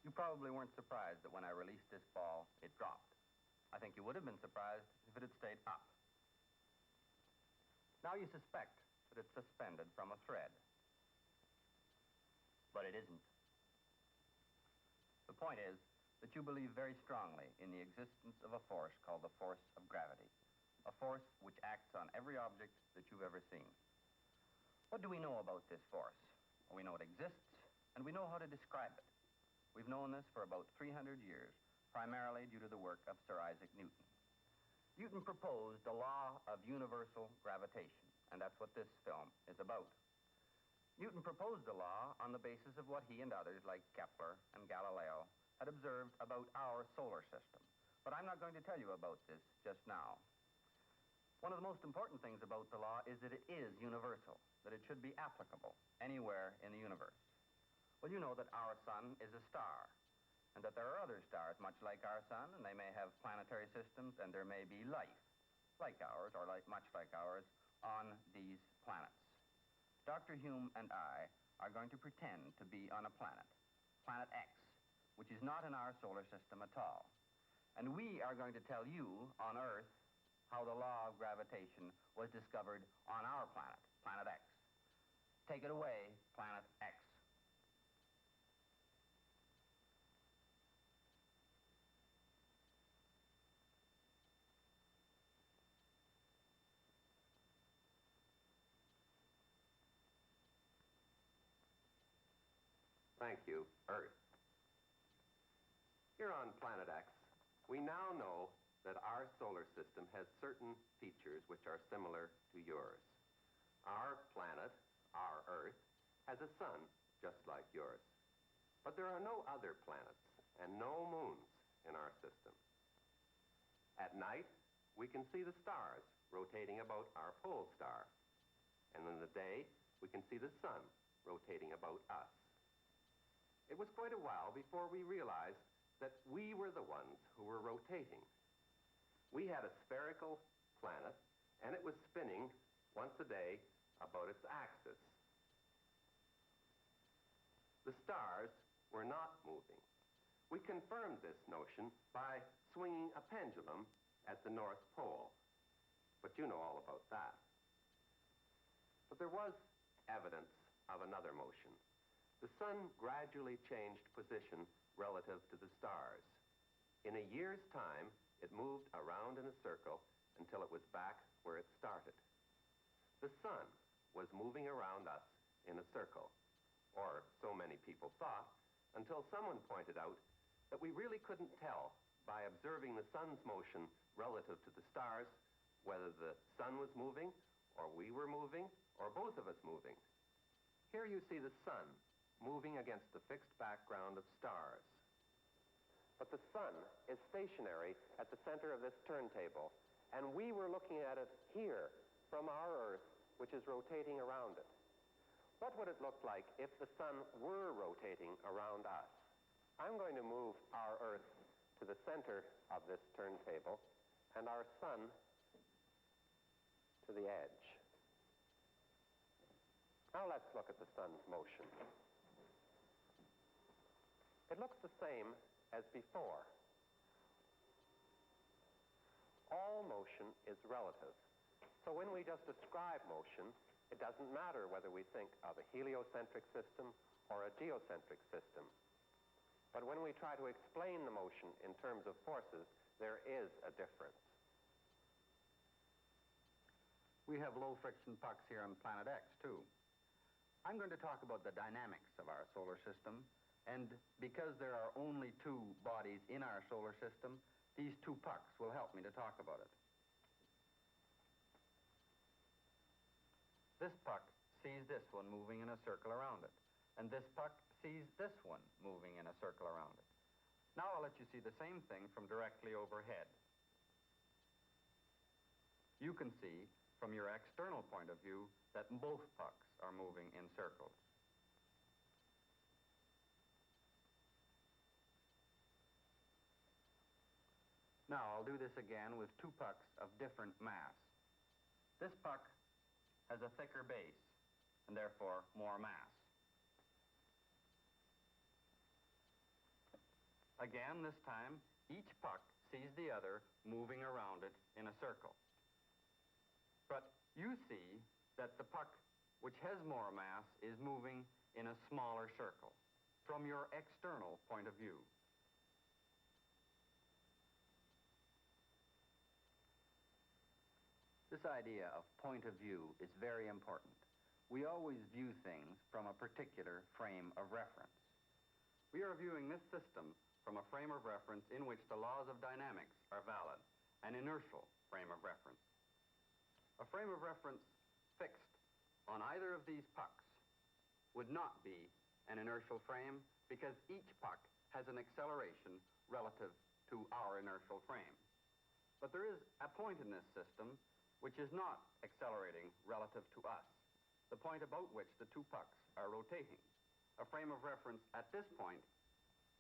You probably weren't surprised that when I released this ball, it dropped. I think you would have been surprised if it had stayed up. Now you suspect that it's suspended from a thread. But it isn't. The point is that you believe very strongly in the existence of a force called the force of gravity, a force which acts on every object that you've ever seen. What do we know about this force? Well, we know it exists, and we know how to describe it. We've known this for about 300 years, primarily due to the work of Sir Isaac Newton. Newton proposed the law of universal gravitation, and that's what this film is about. Newton proposed the law on the basis of what he and others like Kepler and Galileo had observed about our solar system. But I'm not going to tell you about this just now. One of the most important things about the law is that it is universal, that it should be applicable anywhere in the universe. Well, you know that our sun is a star, and that there are other stars much like our sun, and they may have planetary systems, and there may be life like ours, or much like ours, on these planets. Dr. Hume and I are going to pretend to be on a planet, Planet X, which is not in our solar system at all. And we are going to tell you on Earth how the law of gravitation was discovered on our planet, Planet X. Take it away, Planet X. Thank you, Earth. Here on Planet X, we now know that our solar system has certain features which are similar to yours. Our planet, our Earth, has a sun just like yours. But there are no other planets and no moons in our system. At night, we can see the stars rotating about our pole star. And in the day, we can see the sun rotating about us. It was quite a while before we realized that we were the ones who were rotating. We had a spherical planet, and it was spinning once a day about its axis. The stars were not moving. We confirmed this notion by swinging a pendulum at the North Pole. But you know all about that. But there was evidence of another motion. The sun gradually changed position relative to the stars. In a year's time, it moved around in a circle until it was back where it started. The sun was moving around us in a circle, or so many people thought, until someone pointed out that we really couldn't tell by observing the sun's motion relative to the stars whether the sun was moving, or we were moving, or both of us moving. Here you see the sun moving against the fixed background of stars. But the sun is stationary at the center of this turntable, and we were looking at it here from our Earth, which is rotating around it. What would it look like if the sun were rotating around us? I'm going to move our Earth to the center of this turntable, and our sun to the edge. Now let's look at the sun's motion. It looks the same as before. All motion is relative. So when we just describe motion, it doesn't matter whether we think of a heliocentric system or a geocentric system. But when we try to explain the motion in terms of forces, there is a difference. We have low-friction pucks here on Planet X, too. I'm going to talk about the dynamics of our solar system, and because there are only two bodies in our solar system, these two pucks will help me to talk about it. This puck sees this one moving in a circle around it, and this puck sees this one moving in a circle around it. Now I'll let you see the same thing from directly overhead. You can see, from your external point of view, that both pucks are moving in circles. Now I'll do this again with two pucks of different mass. This puck has a thicker base, and therefore more mass. Again, this time, each puck sees the other moving around it in a circle. But you see that the puck, which has more mass, is moving in a smaller circle from your external point of view. This idea of point of view is very important. We always view things from a particular frame of reference. We are viewing this system from a frame of reference in which the laws of dynamics are valid, an inertial frame of reference. A frame of reference fixed on either of these pucks would not be an inertial frame because each puck has an acceleration relative to our inertial frame. But there is a point in this system which is not accelerating relative to us, the point about which the two pucks are rotating. A frame of reference at this point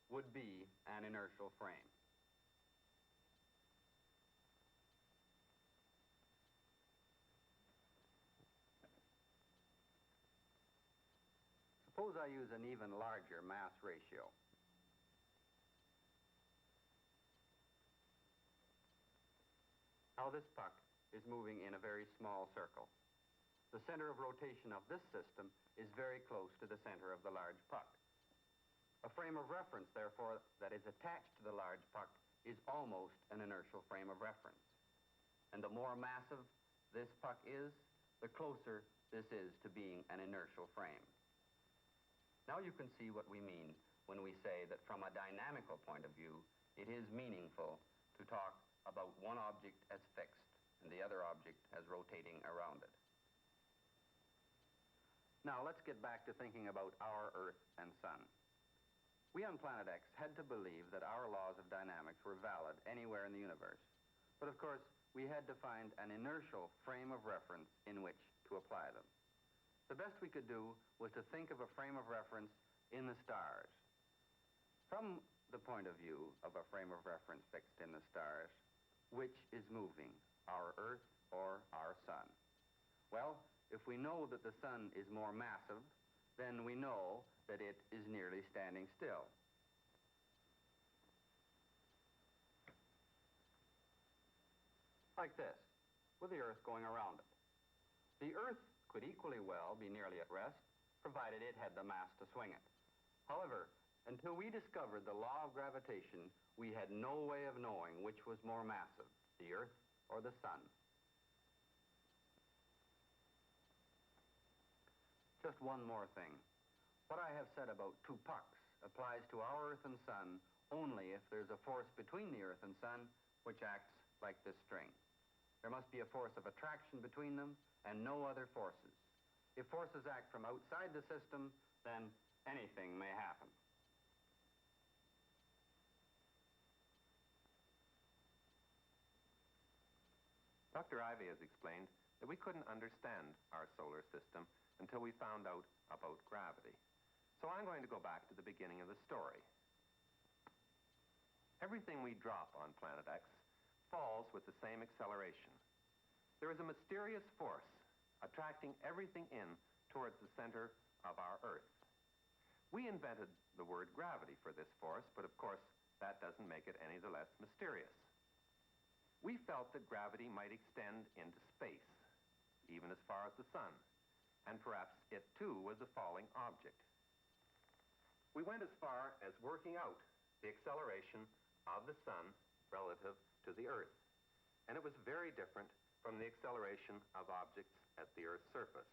would be an inertial frame. Suppose I use an even larger mass ratio. Now this puck is moving in a very small circle. The center of rotation of this system is very close to the center of the large puck. A frame of reference, therefore, that is attached to the large puck is almost an inertial frame of reference. And the more massive this puck is, the closer this is to being an inertial frame. Now you can see what we mean when we say that from a dynamical point of view, it is meaningful to talk about one object as fixed and the other object as rotating around it. Now let's get back to thinking about our Earth and Sun. We on Planet X had to believe that our laws of dynamics were valid anywhere in the universe. But of course, we had to find an inertial frame of reference in which to apply them. The best we could do was to think of a frame of reference in the stars. From the point of view of a frame of reference fixed in the stars, which is moving, our Earth or our Sun? Well, if we know that the Sun is more massive, then we know that it is nearly standing still. Like this, with the Earth going around it. The Earth could equally well be nearly at rest, provided it had the mass to swing it. However, until we discovered the law of gravitation, we had no way of knowing which was more massive, the Earth or the Sun. Just one more thing. What I have said about two pucks applies to our Earth and Sun only if there's a force between the Earth and Sun which acts like this string. There must be a force of attraction between them and no other forces. If forces act from outside the system, then anything may happen. Dr. Ivy has explained that we couldn't understand our solar system until we found out about gravity. So I'm going to go back to the beginning of the story. Everything we drop on Planet X falls with the same acceleration. There is a mysterious force attracting everything in towards the center of our Earth. We invented the word gravity for this force, but of course that doesn't make it any the less mysterious. We felt that gravity might extend into space, even as far as the Sun, and perhaps it too was a falling object. We went as far as working out the acceleration of the Sun relative to the Earth, and it was very different from the acceleration of objects at the Earth's surface.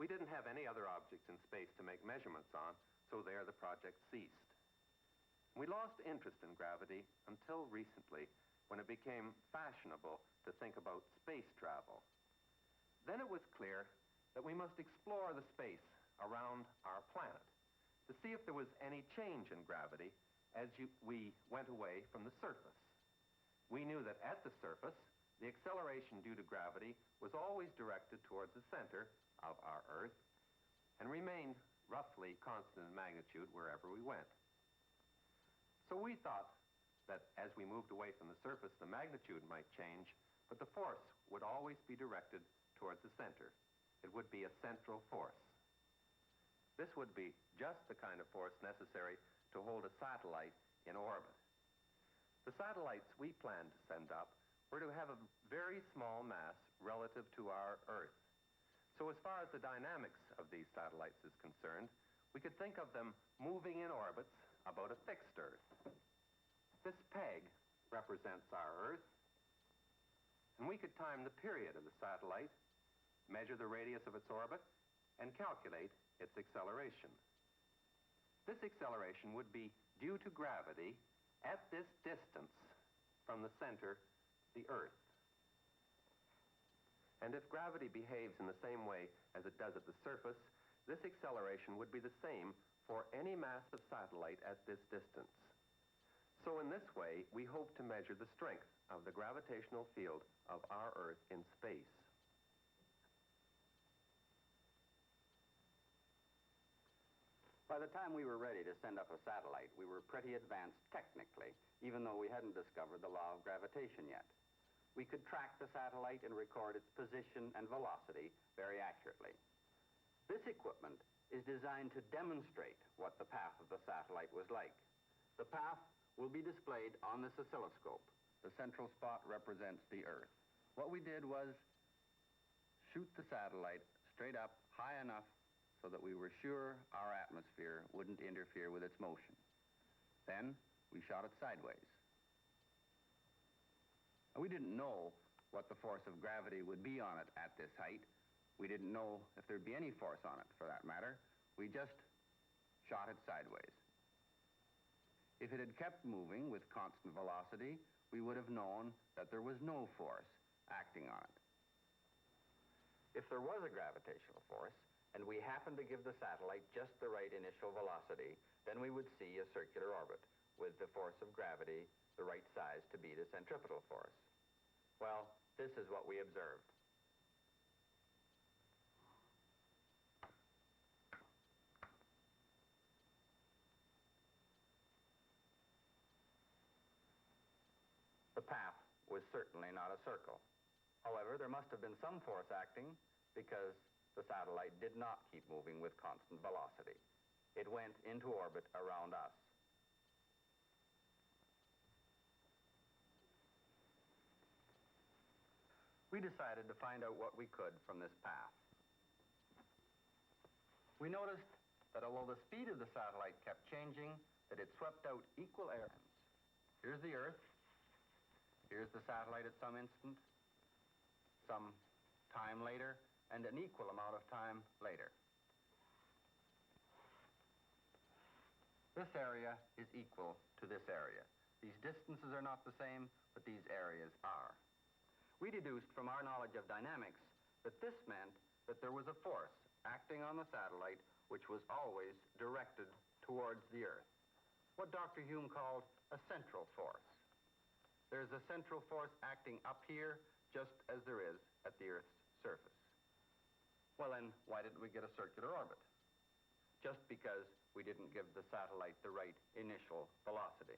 We didn't have any other objects in space to make measurements on, so there the project ceased. We lost interest in gravity until recently, when it became fashionable to think about space travel. Then it was clear that we must explore the space around our planet to see if there was any change in gravity as we went away from the surface. We knew that at the surface, the acceleration due to gravity was always directed towards the center of our Earth and remained roughly constant in magnitude wherever we went. So we thought that as we moved away from the surface, the magnitude might change, but the force would always be directed towards the center. It would be a central force. This would be just the kind of force necessary to hold a satellite in orbit. The satellites we plan to send up were to have a very small mass relative to our Earth. So as far as the dynamics of these satellites is concerned, we could think of them moving in orbits about a fixed Earth. This peg represents our Earth, and we could time the period of the satellite, measure the radius of its orbit, and calculate its acceleration. This acceleration would be due to gravity at this distance from the center, the Earth. And if gravity behaves in the same way as it does at the surface, this acceleration would be the same for any mass of satellite at this distance. So in this way, we hope to measure the strength of the gravitational field of our Earth in space. By the time we were ready to send up a satellite, we were pretty advanced technically, even though we hadn't discovered the law of gravitation yet. We could track the satellite and record its position and velocity very accurately. This equipment is designed to demonstrate what the path of the satellite was like. The path will be displayed on this oscilloscope. The central spot represents the Earth. What we did was shoot the satellite straight up high enough so that we were sure our atmosphere wouldn't interfere with its motion. Then we shot it sideways. We didn't know what the force of gravity would be on it at this height. We didn't know if there'd be any force on it, for that matter. We just shot it sideways. If it had kept moving with constant velocity, we would have known that there was no force acting on it. If there was a gravitational force, and we happened to give the satellite just the right initial velocity, then we would see a circular orbit with the force of gravity the right size to be the centripetal force. Well, this is what we observed. The path was certainly not a circle. However, there must have been some force acting because the satellite did not keep moving with constant velocity. It went into orbit around us. We decided to find out what we could from this path. We noticed that although the speed of the satellite kept changing, that it swept out equal areas. Here's the Earth. Here's the satellite at some instant, some time later, and an equal amount of time later. This area is equal to this area. These distances are not the same, but these areas are. We deduced from our knowledge of dynamics that this meant that there was a force acting on the satellite which was always directed towards the Earth, what Dr. Hume called a central force. There's a central force acting up here just as there is at the Earth's surface. Well, then, why didn't we get a circular orbit? Just because we didn't give the satellite the right initial velocity.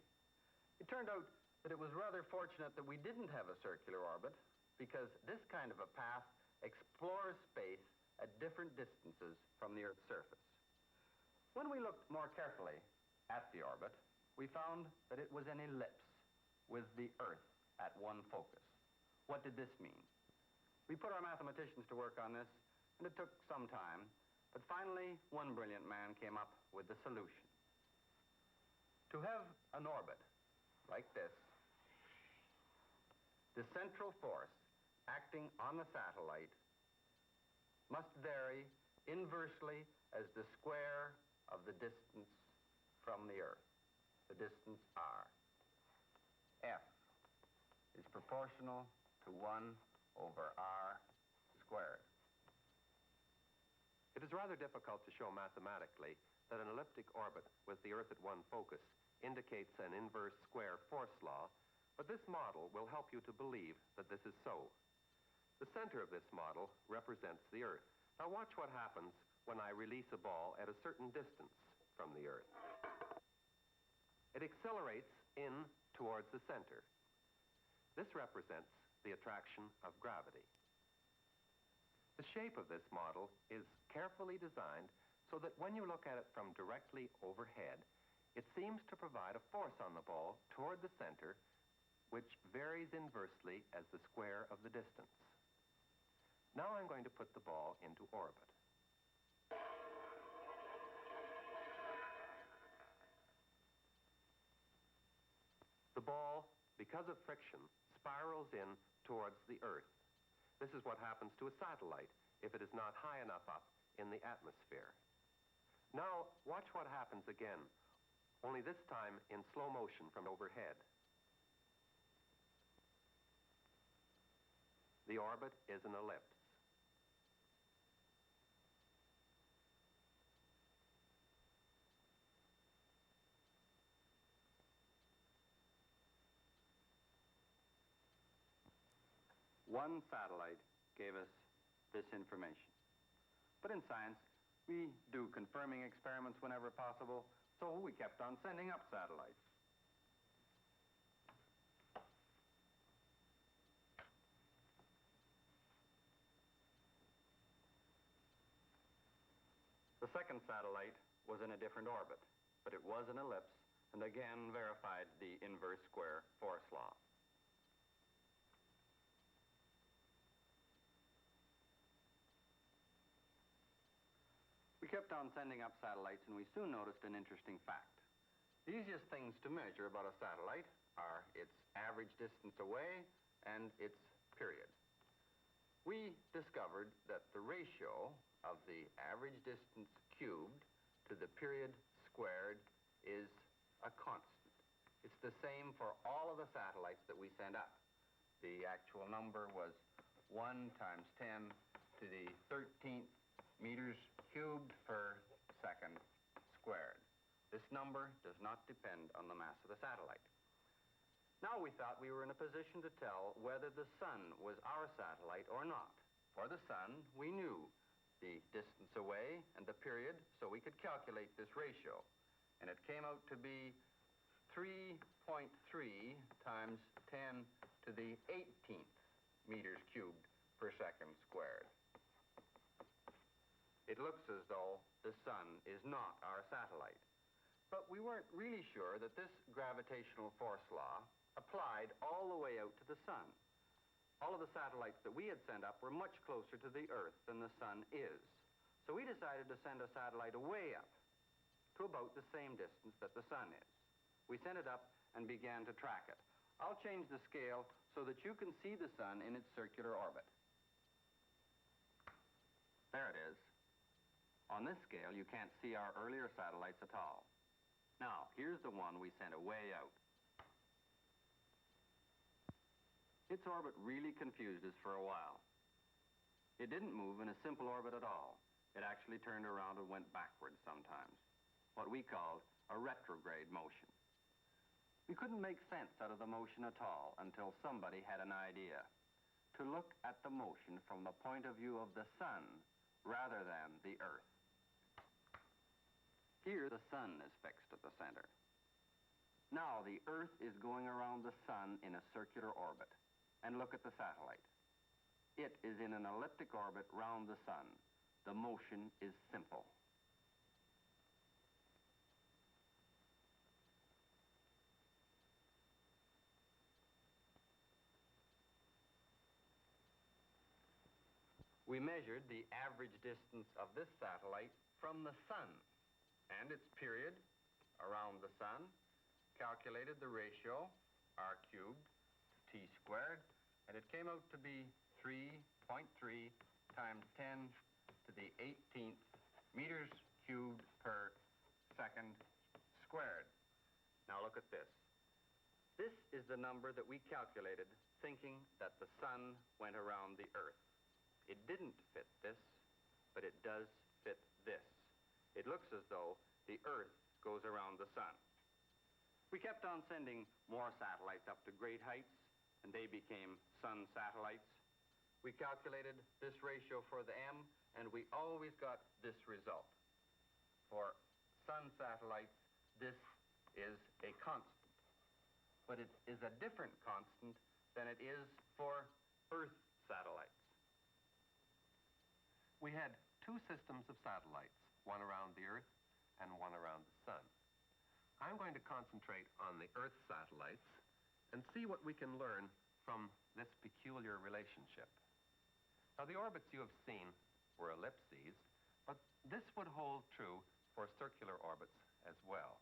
It turned out that it was rather fortunate that we didn't have a circular orbit, because this kind of a path explores space at different distances from the Earth's surface. When we looked more carefully at the orbit, we found that it was an ellipse with the Earth at one focus. What did this mean? We put our mathematicians to work on this, and it took some time, but finally one brilliant man came up with the solution. To have an orbit like this, the central force acting on the satellite must vary inversely as the square of the distance from the Earth, the distance r. F is proportional to 1 over r squared. It is rather difficult to show mathematically that an elliptic orbit with the Earth at one focus indicates an inverse square force law, but this model will help you to believe that this is so. The center of this model represents the Earth. Now watch what happens when I release a ball at a certain distance from the Earth. It accelerates in towards the center. This represents the attraction of gravity. The shape of this model is carefully designed so that when you look at it from directly overhead, It seems to provide a force on the ball toward the center, which varies inversely as the square of the distance. Now I'm going to put the ball into orbit. The ball, because of friction, spirals in towards the Earth. This is what happens to a satellite if it is not high enough up in the atmosphere. Now, watch what happens again, only this time in slow motion from overhead. The orbit is an ellipse. One satellite gave us this information. But in science, we do confirming experiments whenever possible, so we kept on sending up satellites. The second satellite was in a different orbit, but it was an ellipse, and again verified the inverse square force law. We kept on sending up satellites, and we soon noticed an interesting fact. The easiest things to measure about a satellite are its average distance away and its period. We discovered that the ratio of the average distance cubed to the period squared is a constant. It's the same for all of the satellites that we sent up. The actual number was 1 times 10 to the 13th meters cubed per second squared. This number does not depend on the mass of the satellite. Now we thought we were in a position to tell whether the sun was our satellite or not. For the sun, we knew the distance away and the period, so we could calculate this ratio. And it came out to be 3.3 times 10 to the 18th meters cubed per second squared. It looks as though the sun is not our satellite. But we weren't really sure that this gravitational force law applied all the way out to the sun. All of the satellites that we had sent up were much closer to the Earth than the sun is. So we decided to send a satellite way up to about the same distance that the sun is. We sent it up and began to track it. I'll change the scale so that you can see the sun in its circular orbit. There it is. On this scale, you can't see our earlier satellites at all. Now, here's the one we sent way out. Its orbit really confused us for a while. It didn't move in a simple orbit at all. It actually turned around and went backwards sometimes, what we called a retrograde motion. We couldn't make sense out of the motion at all until somebody had an idea to look at the motion from the point of view of the sun rather than the Earth. Here, the sun is fixed at the center. Now, the Earth is going around the sun in a circular orbit. And look at the satellite. It is in an elliptic orbit round the sun. The motion is simple. We measured the average distance of this satellite from the sun and its period around the sun, calculated the ratio, r cubed, to t squared, and it came out to be 3.3 times 10 to the 18th meters cubed per second squared. Now look at this. This is the number that we calculated thinking that the sun went around the Earth. It didn't fit this, but it does fit this. It looks as though the Earth goes around the sun. We kept on sending more satellites up to great heights, and they became sun satellites. We calculated this ratio for the M, and we always got this result. For sun satellites, this is a constant. But it is a different constant than it is for Earth satellites. We had two systems of satellites, one around the Earth and one around the sun. I'm going to concentrate on the Earth satellites and see what we can learn from this peculiar relationship. Now, the orbits you have seen were ellipses, but this would hold true for circular orbits as well.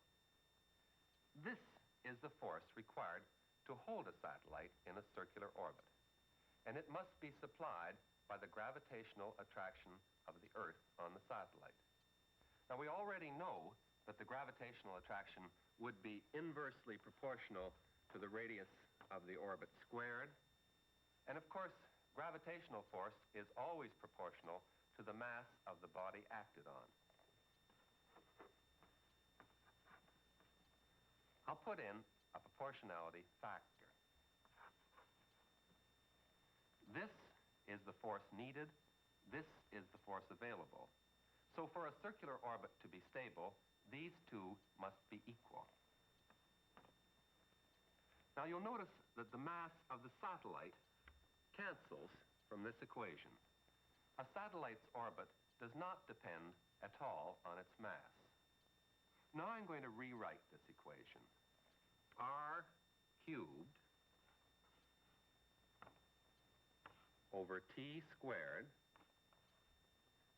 This is the force required to hold a satellite in a circular orbit, and it must be supplied by the gravitational attraction of the Earth on the satellite. Now, we already know that the gravitational attraction would be inversely proportional to the radius of the orbit squared, and of course, gravitational force is always proportional to the mass of the body acted on. I'll put in a proportionality factor. This is the force needed. This is the force available. So for a circular orbit to be stable, these two must be equal. Now you'll notice that the mass of the satellite cancels from this equation. A satellite's orbit does not depend at all on its mass. Now I'm going to rewrite this equation. R cubed over T squared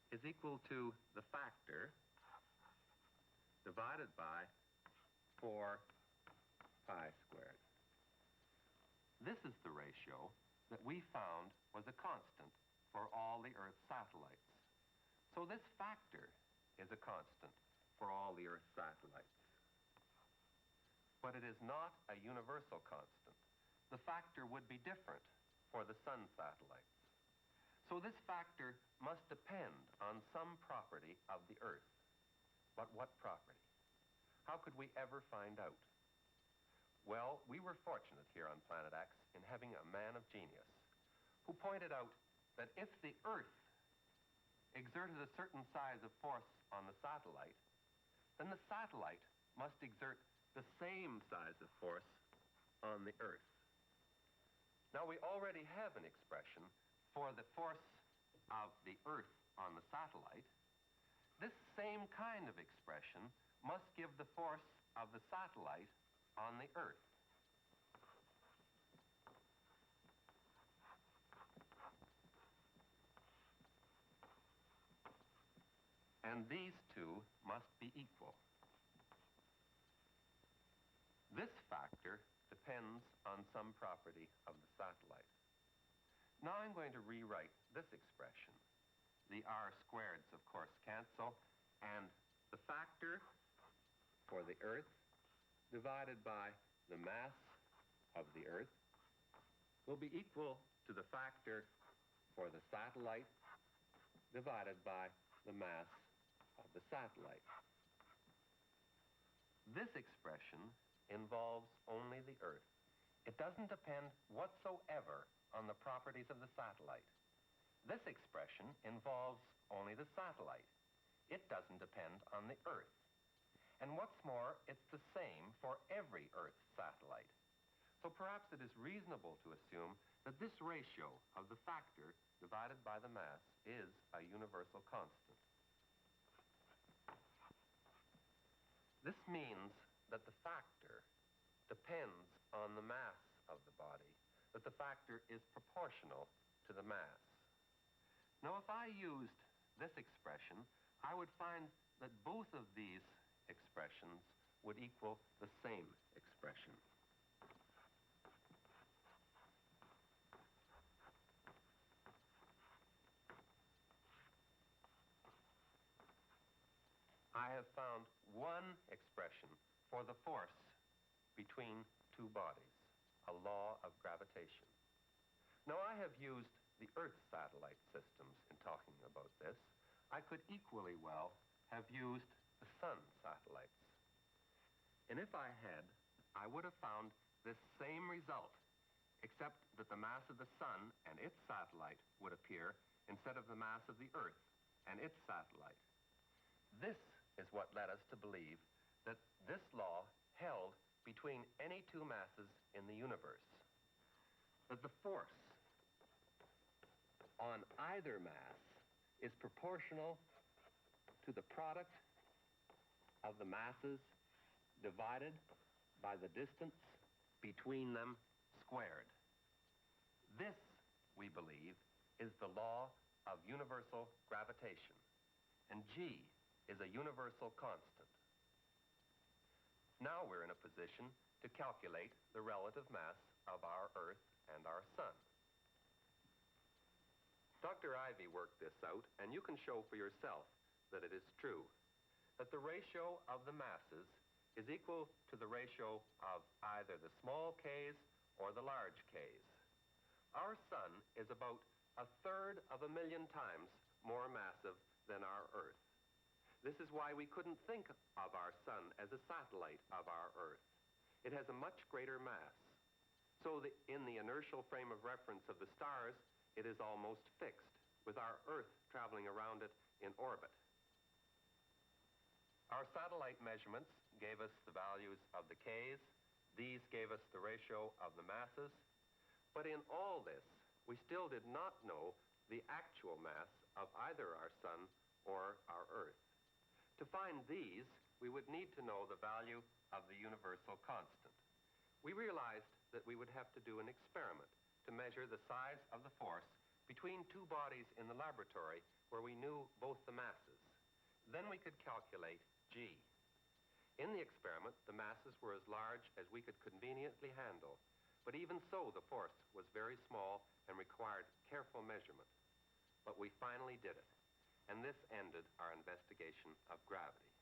is equal to the factor divided by 4 pi squared. This is the ratio that we found was a constant for all the Earth's satellites. So this factor is a constant for all the Earth's satellites. But it is not a universal constant. The factor would be different for the Sun satellites. So this factor must depend on some property of the Earth. But what property? How could we ever find out? Well, we were fortunate here on Planet X in having a man of genius who pointed out that if the Earth exerted a certain size of force on the satellite, then the satellite must exert the same size of force on the Earth. Now, we already have an expression for the force of the Earth on the satellite. This same kind of expression must give the force of the satellite on the Earth. And these two must be equal. This factor depends on some property of the satellite. Now I'm going to rewrite this expression. The r squareds, of course, cancel, and the factor for the Earth divided by the mass of the Earth will be equal to the factor for the satellite divided by the mass of the satellite. This expression involves only the Earth. It doesn't depend whatsoever on the properties of the satellite. This expression involves only the satellite. It doesn't depend on the Earth. And what's more, it's the same for every Earth satellite. So perhaps it is reasonable to assume that this ratio of the factor divided by the mass is a universal constant. This means that the factor depends on the mass of the body, that the factor is proportional to the mass. Now, if I used this expression, I would find that both of these expressions would equal the same expression. I have found one expression for the force between two bodies, a law of gravitation. Now, I have used the Earth satellite systems in talking about this. I could equally well have used the Sun satellites. And if I had, I would have found this same result, except that the mass of the Sun and its satellite would appear instead of the mass of the Earth and its satellite. This is what led us to believe that this law held between any two masses in the universe, that the force on either mass is proportional to the product of the masses divided by the distance between them squared. This, we believe, is the law of universal gravitation, and G is a universal constant. Now we're in a position to calculate the relative mass of our Earth and our Sun. Dr. Ivy worked this out, and you can show for yourself that it is true, that the ratio of the masses is equal to the ratio of either the small k's or the large k's. Our Sun is about 1/3 of a million times more massive than our Earth. This is why we couldn't think of our Sun as a satellite of our Earth. It has a much greater mass. So in the inertial frame of reference of the stars, it is almost fixed, with our Earth traveling around it in orbit. Our satellite measurements gave us the values of the k's. These gave us the ratio of the masses. But in all this, we still did not know the actual mass of either our Sun or our Earth. To find these, we would need to know the value of the universal constant. We realized that we would have to do an experiment to measure the size of the force between two bodies in the laboratory where we knew both the masses. Then we could calculate G. In the experiment, the masses were as large as we could conveniently handle, but even so, the force was very small and required careful measurement. But we finally did it, and this ended our investigation of gravity.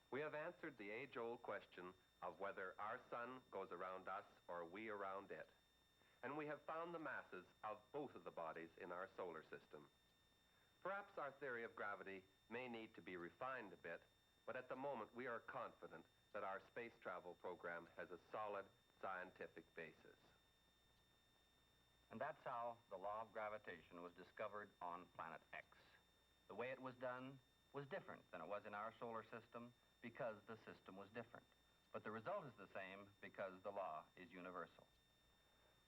We have answered the age-old question of whether our Sun goes around us or we around it, and we have found the masses of both of the bodies in our solar system. Perhaps our theory of gravity may need to be refined a bit, but at the moment we are confident that our space travel program has a solid scientific basis. And that's how the law of gravitation was discovered on planet X. The way it was done was different than it was in our solar system because the system was different. But the result is the same because the law is universal.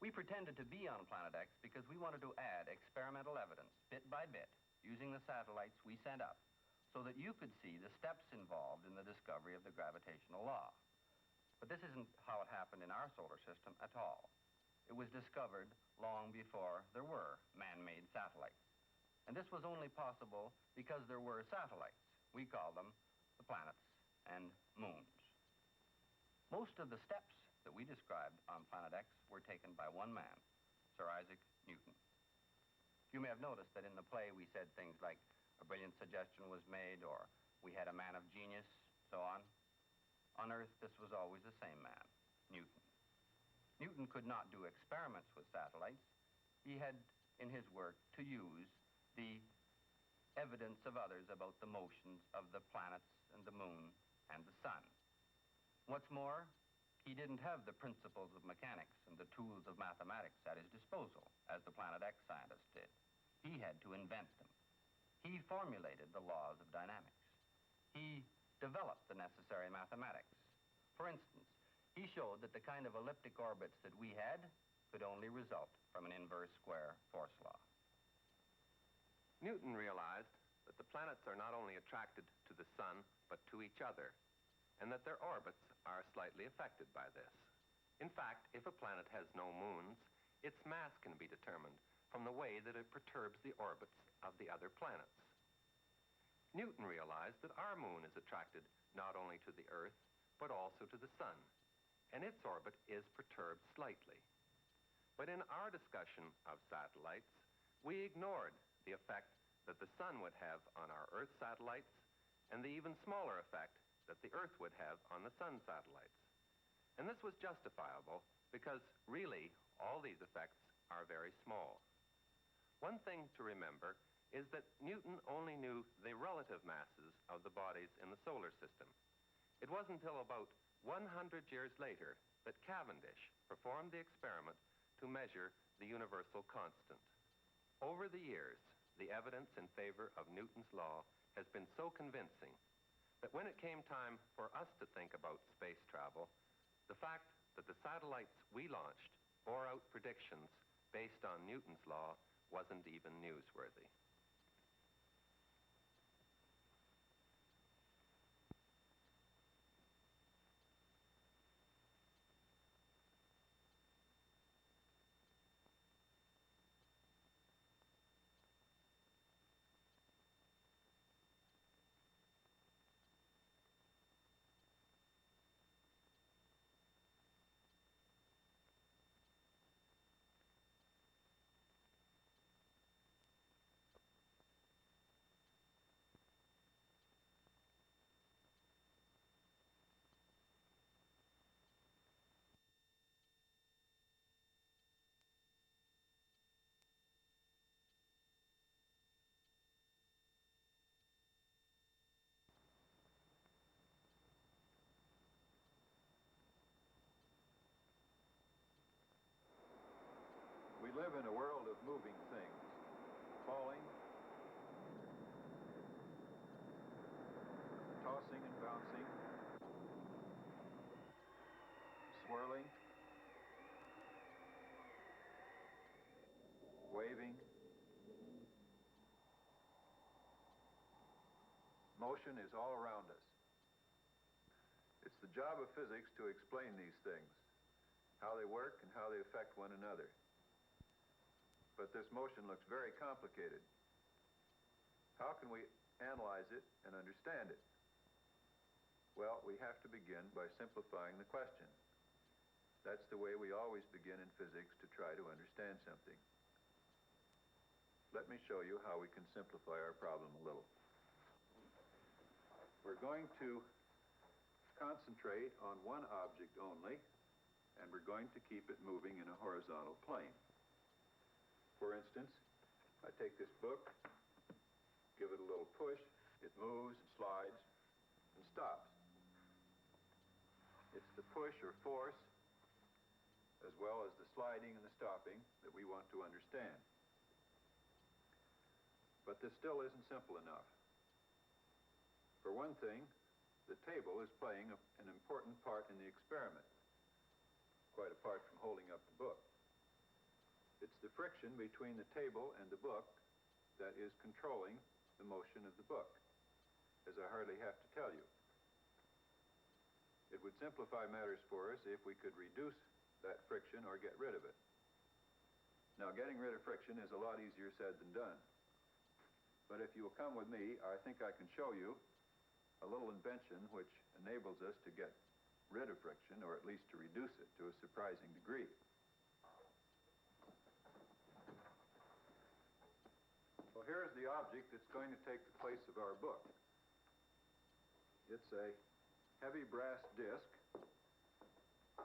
We pretended to be on planet X because we wanted to add experimental evidence, bit by bit, using the satellites we sent up, so that you could see the steps involved in the discovery of the gravitational law. But this isn't how it happened in our solar system at all. It was discovered long before there were man-made satellites. And this was only possible because there were satellites. We call them the planets and moons. Most of the steps that we described on planet X were taken by one man, Sir Isaac Newton. You may have noticed that in the play we said things like a brilliant suggestion was made, or we had a man of genius, so on. On Earth, this was always the same man, Newton. Newton could not do experiments with satellites. He had, in his work, to use the evidence of others about the motions of the planets and the moon and the sun. What's more, he didn't have the principles of mechanics and the tools of mathematics at his disposal, as the Planet X scientists did. He had to invent them. He formulated the laws of dynamics. He developed the necessary mathematics. For instance, he showed that the kind of elliptic orbits that we had could only result from an inverse square force law. Newton realized that the planets are not only attracted to the sun, but to each other, and that their orbits are slightly affected by this. In fact, if a planet has no moons, its mass can be determined from the way that it perturbs the orbits of the other planets. Newton realized that our moon is attracted not only to the Earth, but also to the sun, and its orbit is perturbed slightly. But in our discussion of satellites, we ignored the effect that the sun would have on our Earth satellites and the even smaller effect that the Earth would have on the sun satellites. And this was justifiable because really all these effects are very small. One thing to remember is that Newton only knew the relative masses of the bodies in the solar system. It wasn't until about 100 years later that Cavendish performed the experiment to measure the universal constant. Over the years, the evidence in favor of Newton's law has been so convincing that when it came time for us to think about space travel, the fact that the satellites we launched bore out predictions based on Newton's law wasn't even newsworthy. live in a world of moving things, falling, tossing and bouncing, swirling, waving. Motion is all around us. It's the job of physics to explain these things, how they work and how they affect one another. But this motion looks very complicated. How can we analyze it and understand it? Well, we have to begin by simplifying the question. That's the way we always begin in physics to try to understand something. Let me show you how we can simplify our problem a little. We're going to concentrate on one object only, and we're going to keep it moving in a horizontal plane. For instance, I take this book, give it a little push, it moves, it slides, and stops. It's the push or force, as well as the sliding and the stopping, that we want to understand. But this still isn't simple enough. For one thing, the table is playing an important part in the experiment, quite apart from holding up the book. It's the friction between the table and the book that is controlling the motion of the book, as I hardly have to tell you. It would simplify matters for us if we could reduce that friction or get rid of it. Now, getting rid of friction is a lot easier said than done. But if you will come with me, I think I can show you a little invention which enables us to get rid of friction, or at least to reduce it to a surprising degree. Well, here's the object that's going to take the place of our book. It's a heavy brass disc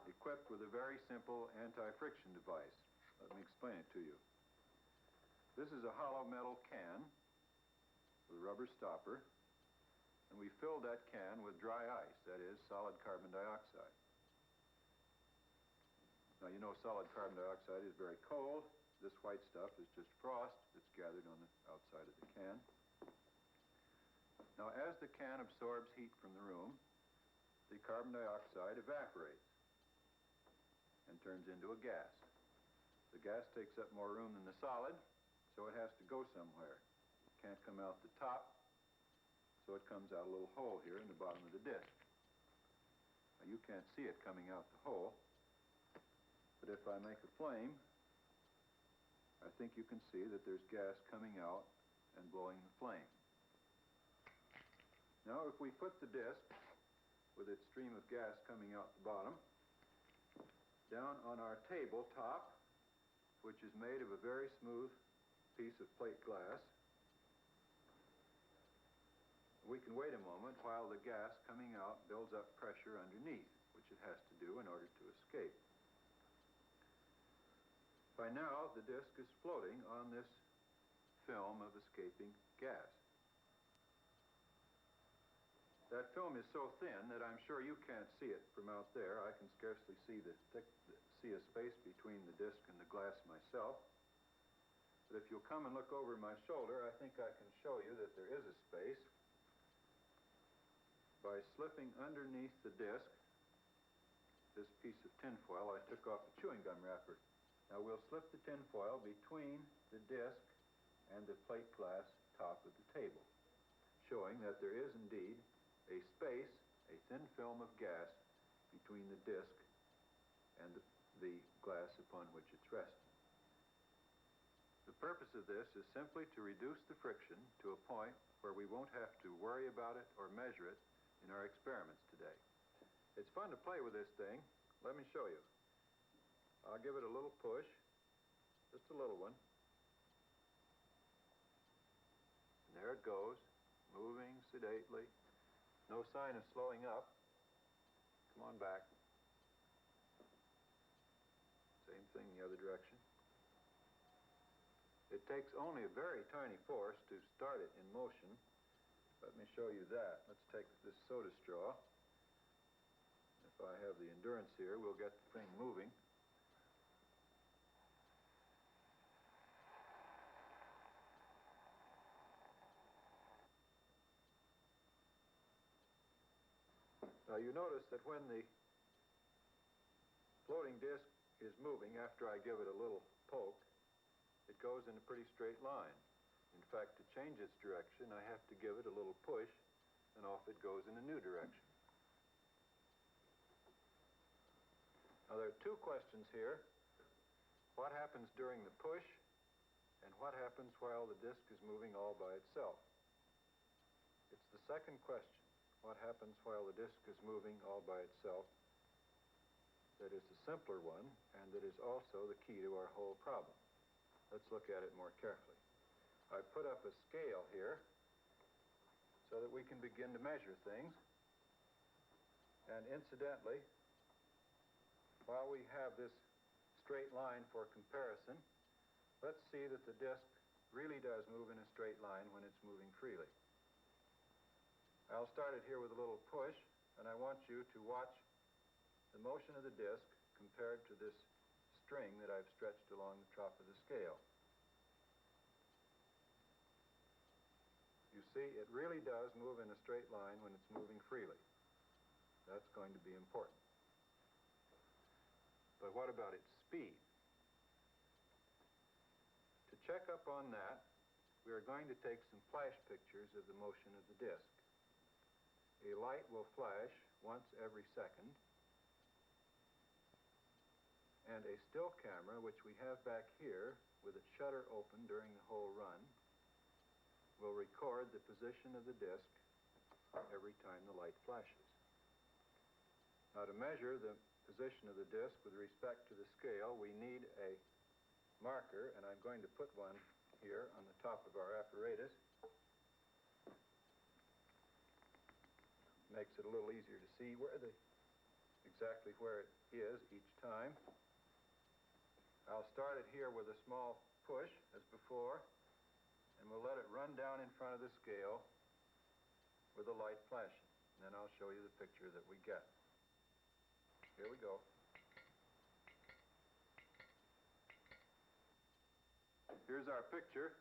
equipped with a very simple anti-friction device. Let me explain it to you. This is a hollow metal can with a rubber stopper, and we filled that can with dry ice, that is, solid carbon dioxide. Now, you know solid carbon dioxide is very cold. This white stuff is just frost that's gathered on the outside of the can. Now, as the can absorbs heat from the room, the carbon dioxide evaporates and turns into a gas. The gas takes up more room than the solid, so it has to go somewhere. It can't come out the top, so it comes out a little hole here in the bottom of the disc. Now, you can't see it coming out the hole, but if I make a flame, I think you can see that there's gas coming out and blowing the flame. Now, if we put the disc with its stream of gas coming out the bottom down on our tabletop, which is made of a very smooth piece of plate glass, we can wait a moment while the gas coming out builds up pressure underneath, which it has to do in order to escape. By now, the disc is floating on this film of escaping gas. That film is so thin that I'm sure you can't see it from out there. I can scarcely see a space between the disc and the glass myself. But if you'll come and look over my shoulder, I think I can show you that there is a space. By slipping underneath the disc this piece of tinfoil, I took off the chewing gum wrapper. Now we'll slip the tinfoil between the disc and the plate glass top of the table, showing that there is indeed a space, a thin film of gas between the disc and the glass upon which it's resting. The purpose of this is simply to reduce the friction to a point where we won't have to worry about it or measure it in our experiments today. It's fun to play with this thing. Let me show you. I'll give it a little push, just a little one. And there it goes, moving sedately. No sign of slowing up. Come on back. Same thing the other direction. It takes only a very tiny force to start it in motion. Let me show you that. Let's take this soda straw. If I have the endurance here, we'll get the thing moving. Now you notice that when the floating disk is moving, after I give it a little poke, it goes in a pretty straight line. In fact, to change its direction, I have to give it a little push, and off it goes in a new direction. Now there are two questions here. What happens during the push, and what happens while the disk is moving all by itself? It's the second question, what happens while the disk is moving all by itself, that is the simpler one, and that is also the key to our whole problem. Let's look at it more carefully. I put up a scale here so that we can begin to measure things. And incidentally, while we have this straight line for comparison, let's see that the disk really does move in a straight line when it's moving freely. I'll start it here with a little push, and I want you to watch the motion of the disk compared to this string that I've stretched along the top of the scale. You see, it really does move in a straight line when it's moving freely. That's going to be important. But what about its speed? To check up on that, we are going to take some flash pictures of the motion of the disk. A light will flash once every second, and a still camera, which we have back here with its shutter open during the whole run, will record the position of the disk every time the light flashes. Now, to measure the position of the disk with respect to the scale, we need a marker, and I'm going to put one here on the top of our apparatus. Makes it a little easier to see exactly where it is each time. I'll start it here with a small push, as before, and we'll let it run down in front of the scale with the light flashing. And then I'll show you the picture that we get. Here we go. Here's our picture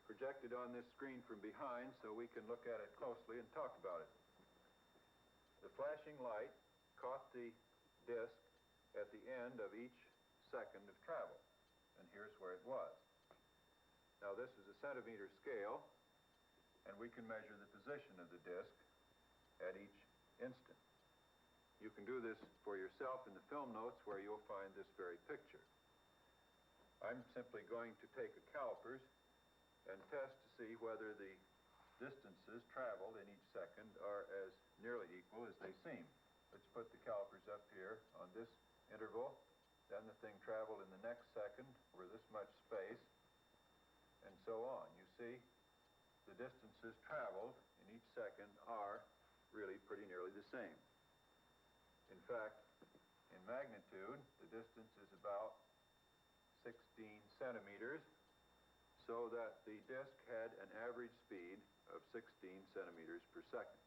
projected on this screen from behind so we can look at it closely and talk about it. The flashing light caught the disk at the end of each second of travel, and here's where it was. Now this is a centimeter scale, and we can measure the position of the disk at each instant. You can do this for yourself in the film notes where you'll find this very picture. I'm simply going to take a calipers and test to see whether the distances traveled in each second are as nearly equal as they seem. Let's put the calipers up here on this interval. Then the thing traveled in the next second over this much space, and so on. You see, the distances traveled in each second are really pretty nearly the same. In fact, in magnitude, the distance is about 16 centimeters, so that the disk had an average speed of 16 centimeters per second.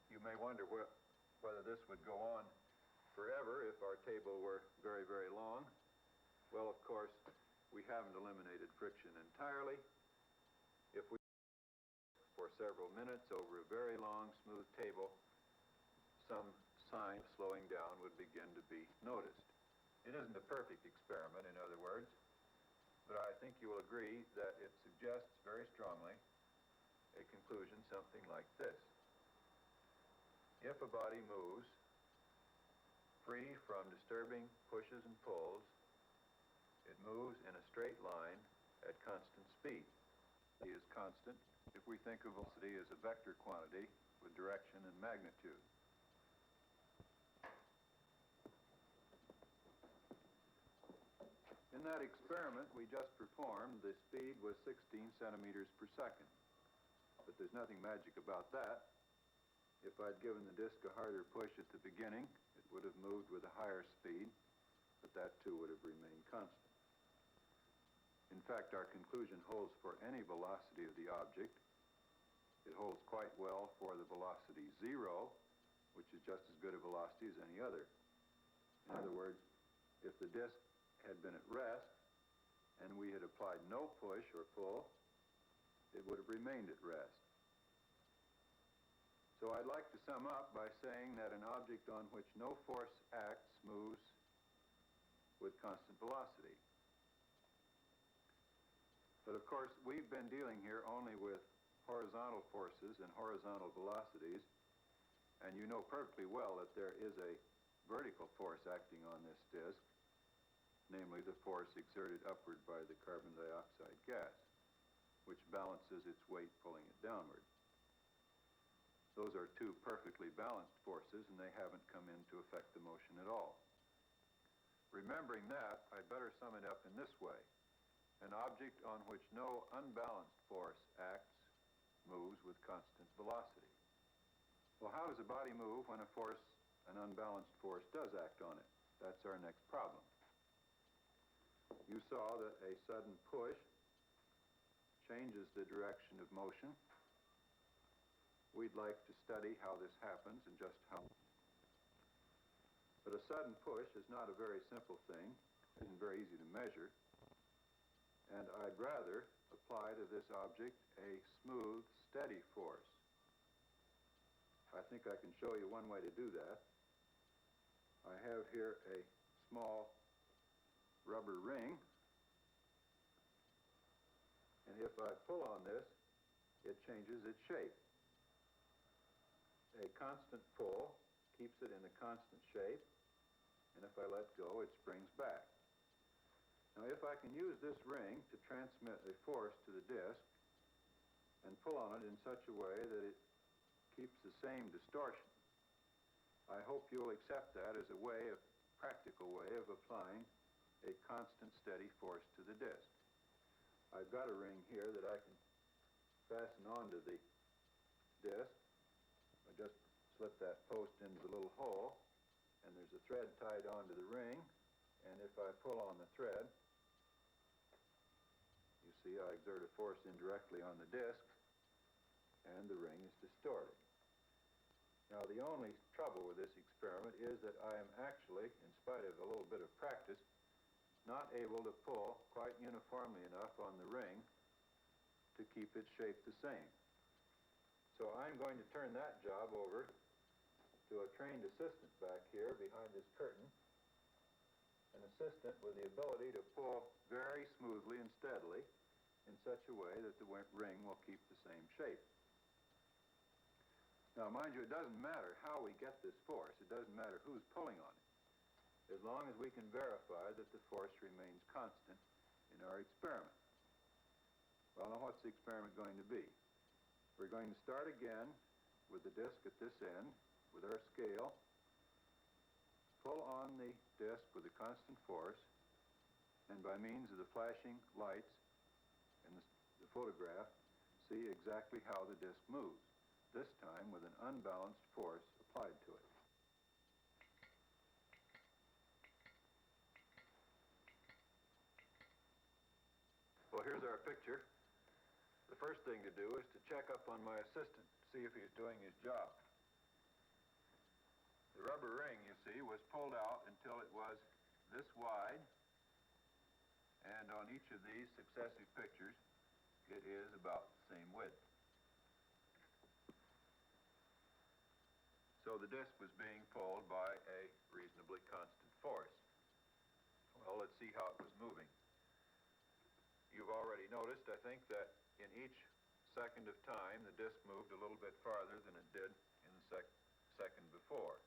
You may wonder whether this would go on forever if our table were very, very long. Well, of course, we haven't eliminated friction entirely. If we for several minutes over a very long, smooth table, some sign of slowing down would begin to be noticed. It isn't a perfect experiment, in other words, but I think you will agree that it suggests very strongly a conclusion something like this. If a body moves free from disturbing pushes and pulls, it moves in a straight line at constant speed. It is constant if we think of velocity as a vector quantity with direction and magnitude. In that experiment we just performed, the speed was 16 centimeters per second. But there's nothing magic about that. If I'd given the disk a harder push at the beginning, it would have moved with a higher speed, but that too would have remained constant. In fact, our conclusion holds for any velocity of the object. It holds quite well for the velocity 0, which is just as good a velocity as any other. In other words, if the disk had been at rest and we had applied no push or pull, it would have remained at rest. So So I'd like to sum up by saying that an object on which no force acts moves with constant velocity. But of course, we've been dealing here only with horizontal forces and horizontal velocities, and you know perfectly well that there is a vertical force acting on this disk, namely the force exerted upward by the carbon dioxide gas, which balances its weight pulling it downward. Those are two perfectly balanced forces, and they haven't come in to affect the motion at all. Remembering that, I'd better sum it up in this way. An object on which no unbalanced force acts moves with constant velocity. Well, how does a body move when an unbalanced force does act on it? That's our next problem. You saw that a sudden push changes the direction of motion. We'd like to study how this happens and just how. But a sudden push is not a very simple thing. It isn't very easy to measure. And I'd rather apply to this object a smooth, steady force. I think I can show you one way to do that. I have here a small rubber ring. And if I pull on this, it changes its shape. A constant pull keeps it in a constant shape, and if I let go, it springs back. Now, if I can use this ring to transmit a force to the disk and pull on it in such a way that it keeps the same distortion, I hope you'll accept that as a practical way of applying a constant steady force to the disk. I've got a ring here that I can fasten onto the disk. I just slip that post into the little hole, and there's a thread tied onto the ring, and if I pull on the thread, you see I exert a force indirectly on the disk, and the ring is distorted. Now, the only trouble with this experiment is that I am actually, in spite of a little bit of practice, not able to pull quite uniformly enough on the ring to keep its shape the same. So I'm going to turn that job over to a trained assistant back here behind this curtain, an assistant with the ability to pull very smoothly and steadily in such a way that the ring will keep the same shape. Now, mind you, it doesn't matter how we get this force. It doesn't matter who's pulling on it, as long as we can verify that the force remains constant in our experiment. Well, now what's the experiment going to be? We're going to start again with the disk at this end, with our scale, pull on the disk with a constant force, and by means of the flashing lights in the photograph, see exactly how the disk moves, this time with an unbalanced force applied to it. Well, here's our picture. The first thing to do is to check up on my assistant, see if he's doing his job. The rubber ring, you see, was pulled out until it was this wide, and on each of these successive pictures, it is about the same width. So the disk was being pulled by a reasonably constant force. Well, let's see how it was moving. You've already noticed, I think, that in each second of time, the disk moved a little bit farther than it did in the second before.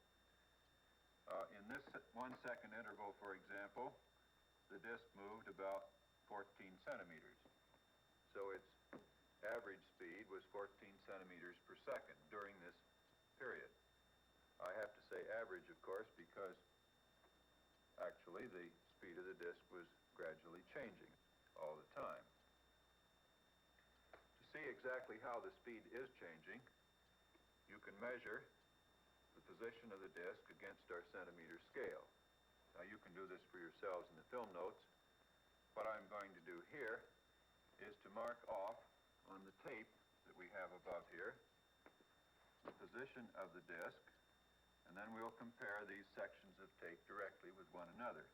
In this 1 second interval, for example, the disk moved about 14 centimeters. So its average speed was 14 centimeters per second during this period. I have to say average, of course, because actually the speed of the disk was gradually changing all the time. To see exactly how the speed is changing, you can measure the position of the disk against our centimeter scale. Now, you can do this for yourselves in the film notes. What I'm going to do here is to mark off on the tape that we have above here the position of the disk, and then we'll compare these sections of tape directly with one another.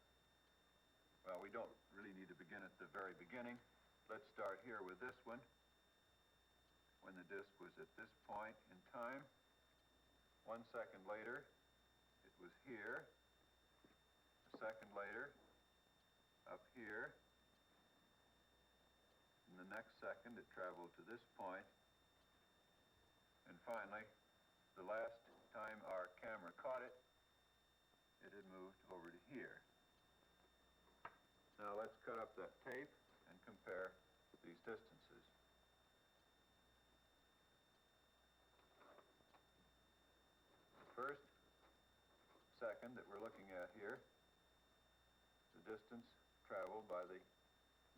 Well, we don't really need to begin at the very beginning. Let's start here with this one, when the disk was at this point in time. 1 second later, it was here. A second later, up here. In the next second, it traveled to this point. And finally, the last time our camera caught it, it had moved over to here. Now let's cut up that tape and compare these distances. The first second that we're looking at here, the distance traveled by the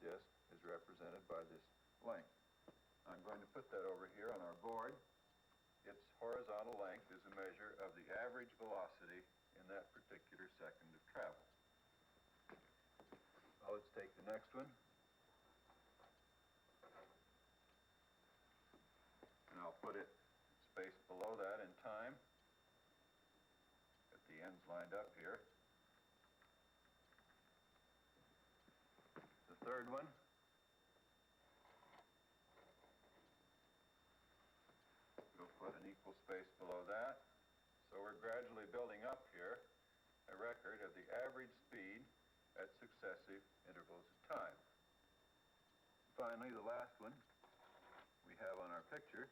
disk is represented by this length. I'm going to put that over here on our board. Its horizontal length is a measure of the average velocity in that particular second of travel. Now let's take the next one. And I'll put it spaced below that in time. Get the ends lined up here. The third one. We'll put an equal space below that. So we're gradually building up here a record of the average speed at successive intervals of time. Finally, the last one we have on our picture.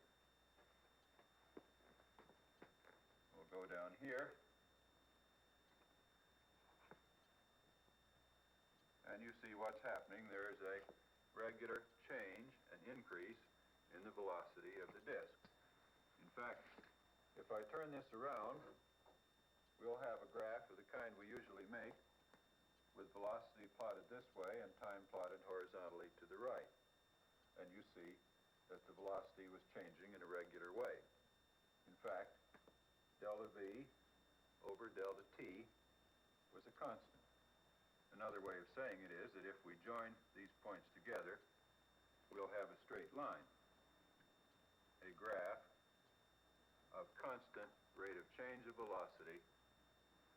We'll go down here. And you see what's happening. There's a regular change, an increase in the velocity of the disk. In fact, if I turn this around, we'll have a graph of the kind we usually make, with velocity plotted this way and time plotted horizontally to the right. And you see that the velocity was changing in a regular way. In fact, delta V over delta T was a constant. Another way of saying it is that if we join these points together, we'll have a straight line, a graph of constant rate of change of velocity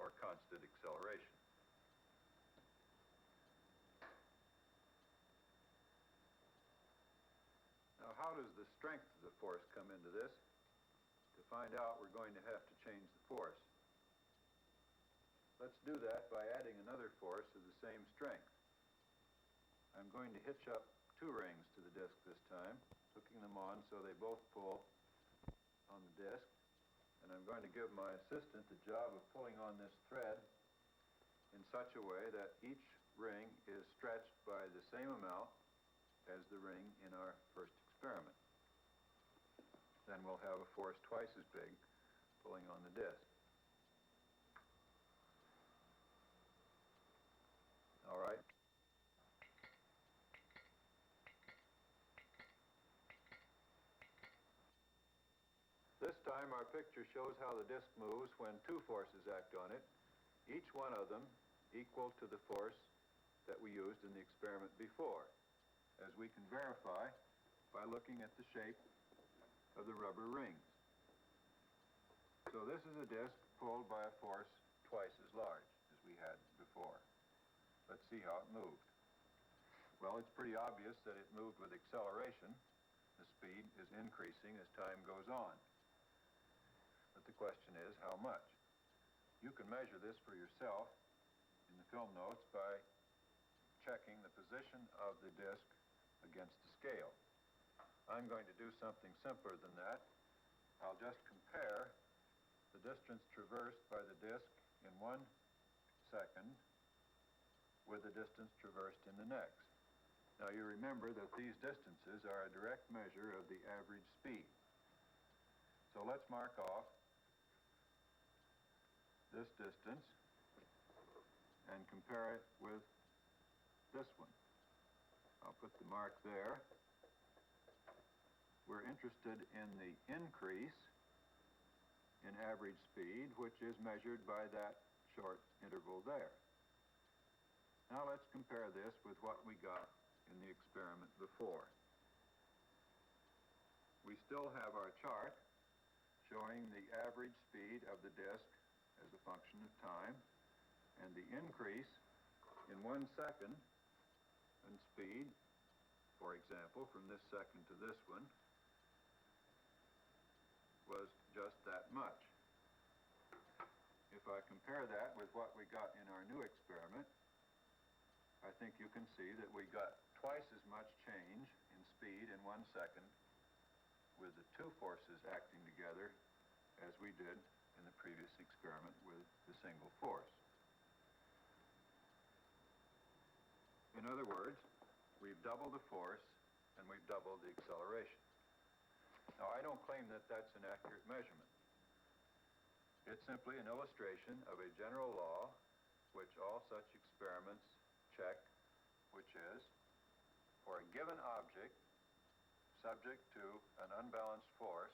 or constant acceleration. Now, how does the strength of the force come into this? To find out, we're going to have to change the force. Let's do that by adding another force of the same strength. I'm going to hitch up 2 rings to the disk this time, hooking them on so they both pull on the disk. And I'm going to give my assistant the job of pulling on this thread in such a way that each ring is stretched by the same amount as the ring in our first experiment. Then we'll have a force twice as big pulling on the disk. All right. This time our picture shows how the disk moves when 2 forces act on it, each one of them equal to the force that we used in the experiment before, as we can verify by looking at the shape of the rubber rings. So this is a disk pulled by a force twice as large as we had before. Let's see how it moved. Well, it's pretty obvious that it moved with acceleration. The speed is increasing as time goes on. But the question is, how much? You can measure this for yourself in the film notes by checking the position of the disk against the scale. I'm going to do something simpler than that. I'll just compare the distance traversed by the disk in 1 second with the distance traversed in the next. Now you remember that these distances are a direct measure of the average speed. So let's mark off this distance and compare it with this one. I'll put the mark there. We're interested in the increase in average speed, which is measured by that short interval there. Now let's compare this with what we got in the experiment before. We still have our chart showing the average speed of the disk as a function of time, and the increase in 1 second in speed, for example, from this second to this one, was just that much. If I compare that with what we got in our new experiment, I think you can see that we got twice as much change in speed in 1 second with the two forces acting together as we did in the previous experiment with the single force. In other words, we've doubled the force and we've doubled the acceleration. Now, I don't claim that that's an accurate measurement. It's simply an illustration of a general law which all such experiments check, which is, for a given object subject to an unbalanced force,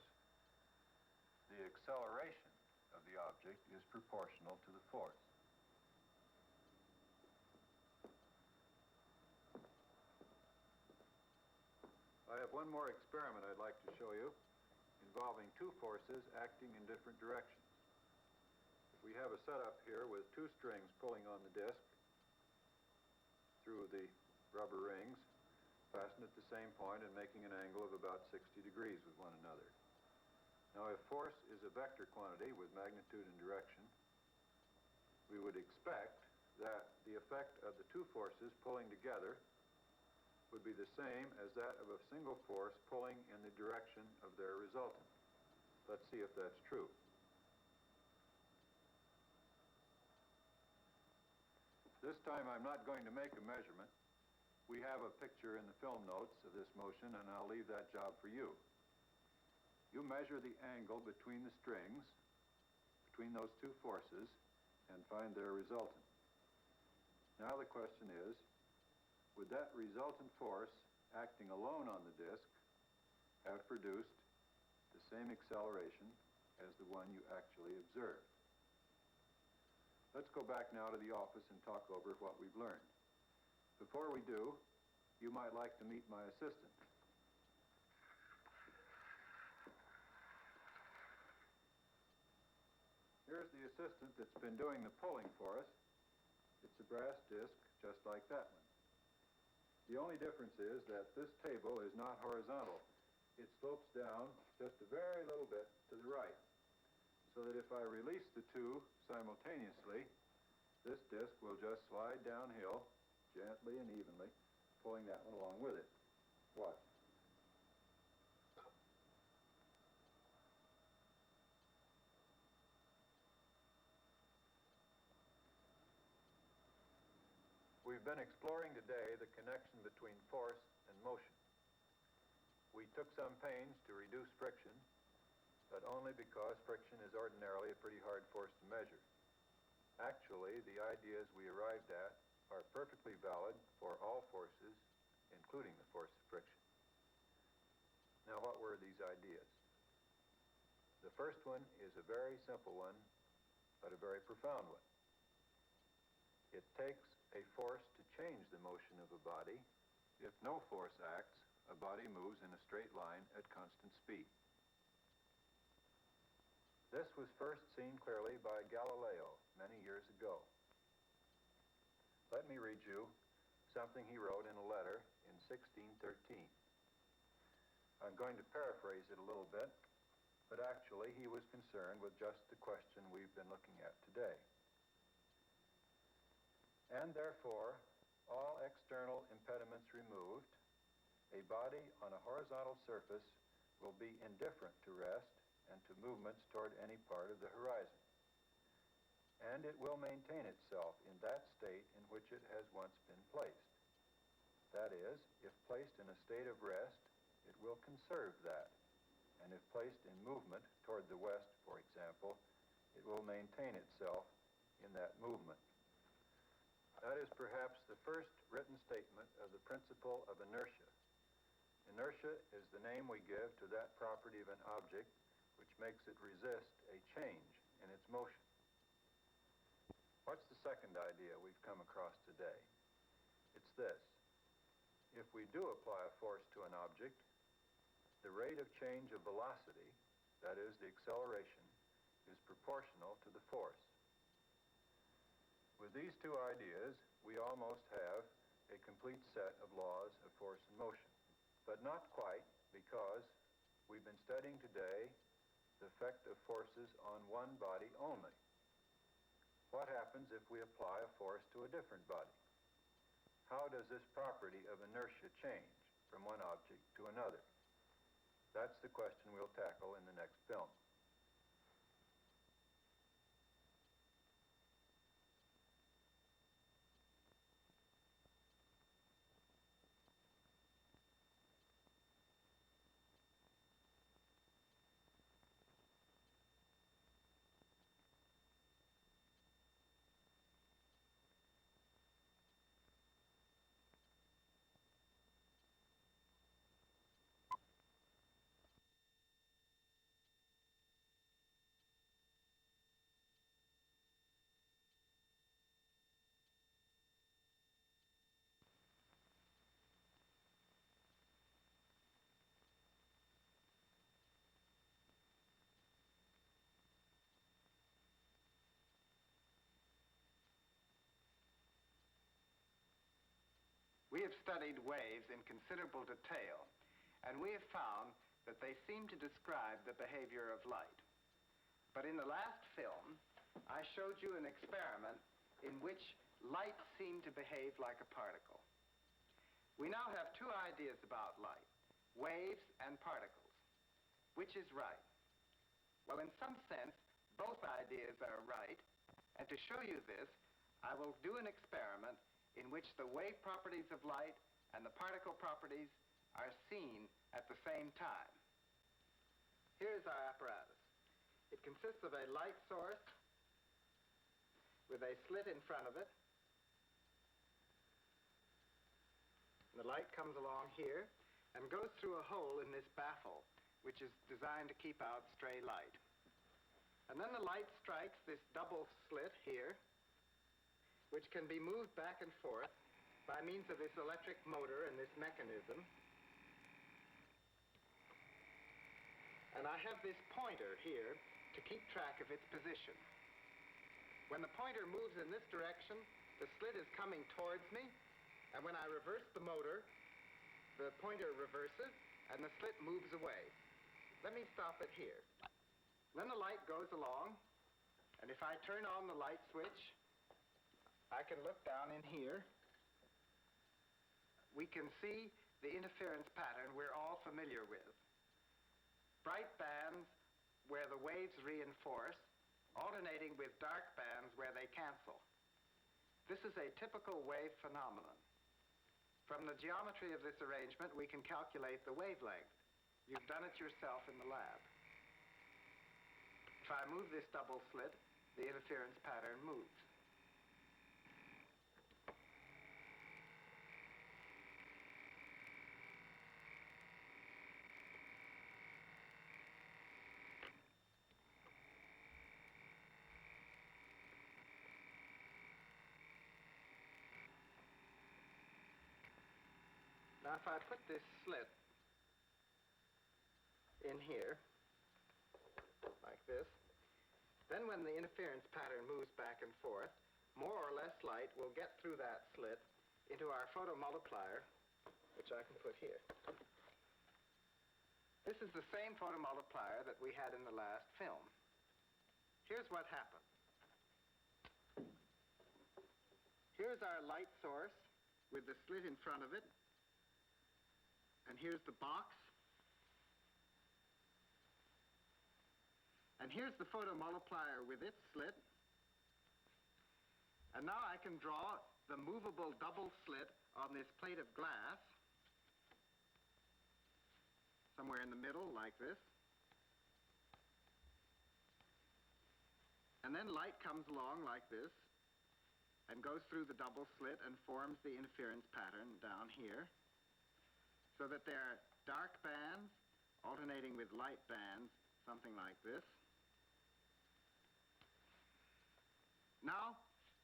the acceleration of the object is proportional to the force. I have one more experiment I'd like to show you involving two forces acting in different directions. We have a setup here with two strings pulling on the disc through the rubber rings, fastened at the same point and making an angle of about 60 degrees with one another. Now, if force is a vector quantity with magnitude and direction, we would expect that the effect of the two forces pulling together would be the same as that of a single force pulling in the direction of their resultant. Let's see if that's true. This time I'm not going to make a measurement. We have a picture in the film notes of this motion, and I'll leave that job for you. You measure the angle between the strings, between those two forces, and find their resultant. Now the question is, would that resultant force acting alone on the disc have produced the same acceleration as the one you actually observed? Let's go back now to the office and talk over what we've learned. Before we do, you might like to meet my assistant. Here's the assistant that's been doing the pulling for us. It's a brass disc just like that one. The only difference is that this table is not horizontal. It slopes down just a very little bit to the right, so that if I release the two simultaneously, this disc will just slide downhill gently and evenly, pulling that one along with it. Watch. We've been exploring today the connection between force and motion. We took some pains to reduce friction, but only because friction is ordinarily a pretty hard force to measure. Actually, the ideas we arrived at are perfectly valid for all forces, including the force of friction. Now, what were these ideas? The first one is a very simple one, but a very profound one. It takes a force to change the motion of a body. If no force acts, a body moves in a straight line at constant speed. This was first seen clearly by Galileo many years ago. Let me read you something he wrote in a letter in 1613. I'm going to paraphrase it a little bit, but actually he was concerned with just the question we've been looking at today. And therefore, all external impediments removed, a body on a horizontal surface will be indifferent to rest and to movements toward any part of the horizon. And it will maintain itself in that state in which it has once been placed. That is, if placed in a state of rest, it will conserve that. And if placed in movement toward the west, for example, it will maintain itself in that movement. That is perhaps the first written statement of the principle of inertia. Inertia is the name we give to that property of an object which makes it resist a change in its motion. What's the second idea we've come across today? It's this. If we do apply a force to an object, the rate of change of velocity, that is, the acceleration, is proportional to the force. With these two ideas, we almost have a complete set of laws of force and motion. But not quite, because we've been studying today the effect of forces on one body only. What happens if we apply a force to a different body? How does this property of inertia change from one object to another? That's the question we'll tackle in the next film. We have studied waves in considerable detail, and we have found that they seem to describe the behavior of light. But in the last film, I showed you an experiment in which light seemed to behave like a particle. We now have two ideas about light, waves and particles. Which is right? Well, in some sense, both ideas are right, and to show you this, I will do an experiment in which the wave properties of light and the particle properties are seen at the same time. Here's our apparatus. It consists of a light source with a slit in front of it. The light comes along here and goes through a hole in this baffle, which is designed to keep out stray light. And then the light strikes this double slit here, which can be moved back and forth by means of this electric motor and this mechanism. And I have this pointer here to keep track of its position. When the pointer moves in this direction, the slit is coming towards me, and when I reverse the motor, the pointer reverses, and the slit moves away. Let me stop it here. Then the light goes along, and if I turn on the light switch, I can look down in here. We can see the interference pattern we're all familiar with. Bright bands where the waves reinforce, alternating with dark bands where they cancel. This is a typical wave phenomenon. From the geometry of this arrangement, we can calculate the wavelength. You've done it yourself in the lab. If I move this double slit, the interference pattern moves. Now, if I put this slit in here, like this, then when the interference pattern moves back and forth, more or less light will get through that slit into our photomultiplier, which I can put here. This is the same photomultiplier that we had in the last film. Here's what happened. Here's our light source with the slit in front of it. And here's the box. And here's the photomultiplier with its slit. And now I can draw the movable double slit on this plate of glass, somewhere in the middle, like this. And then light comes along like this and goes through the double slit and forms the interference pattern down here, so that there are dark bands alternating with light bands, something like this. Now,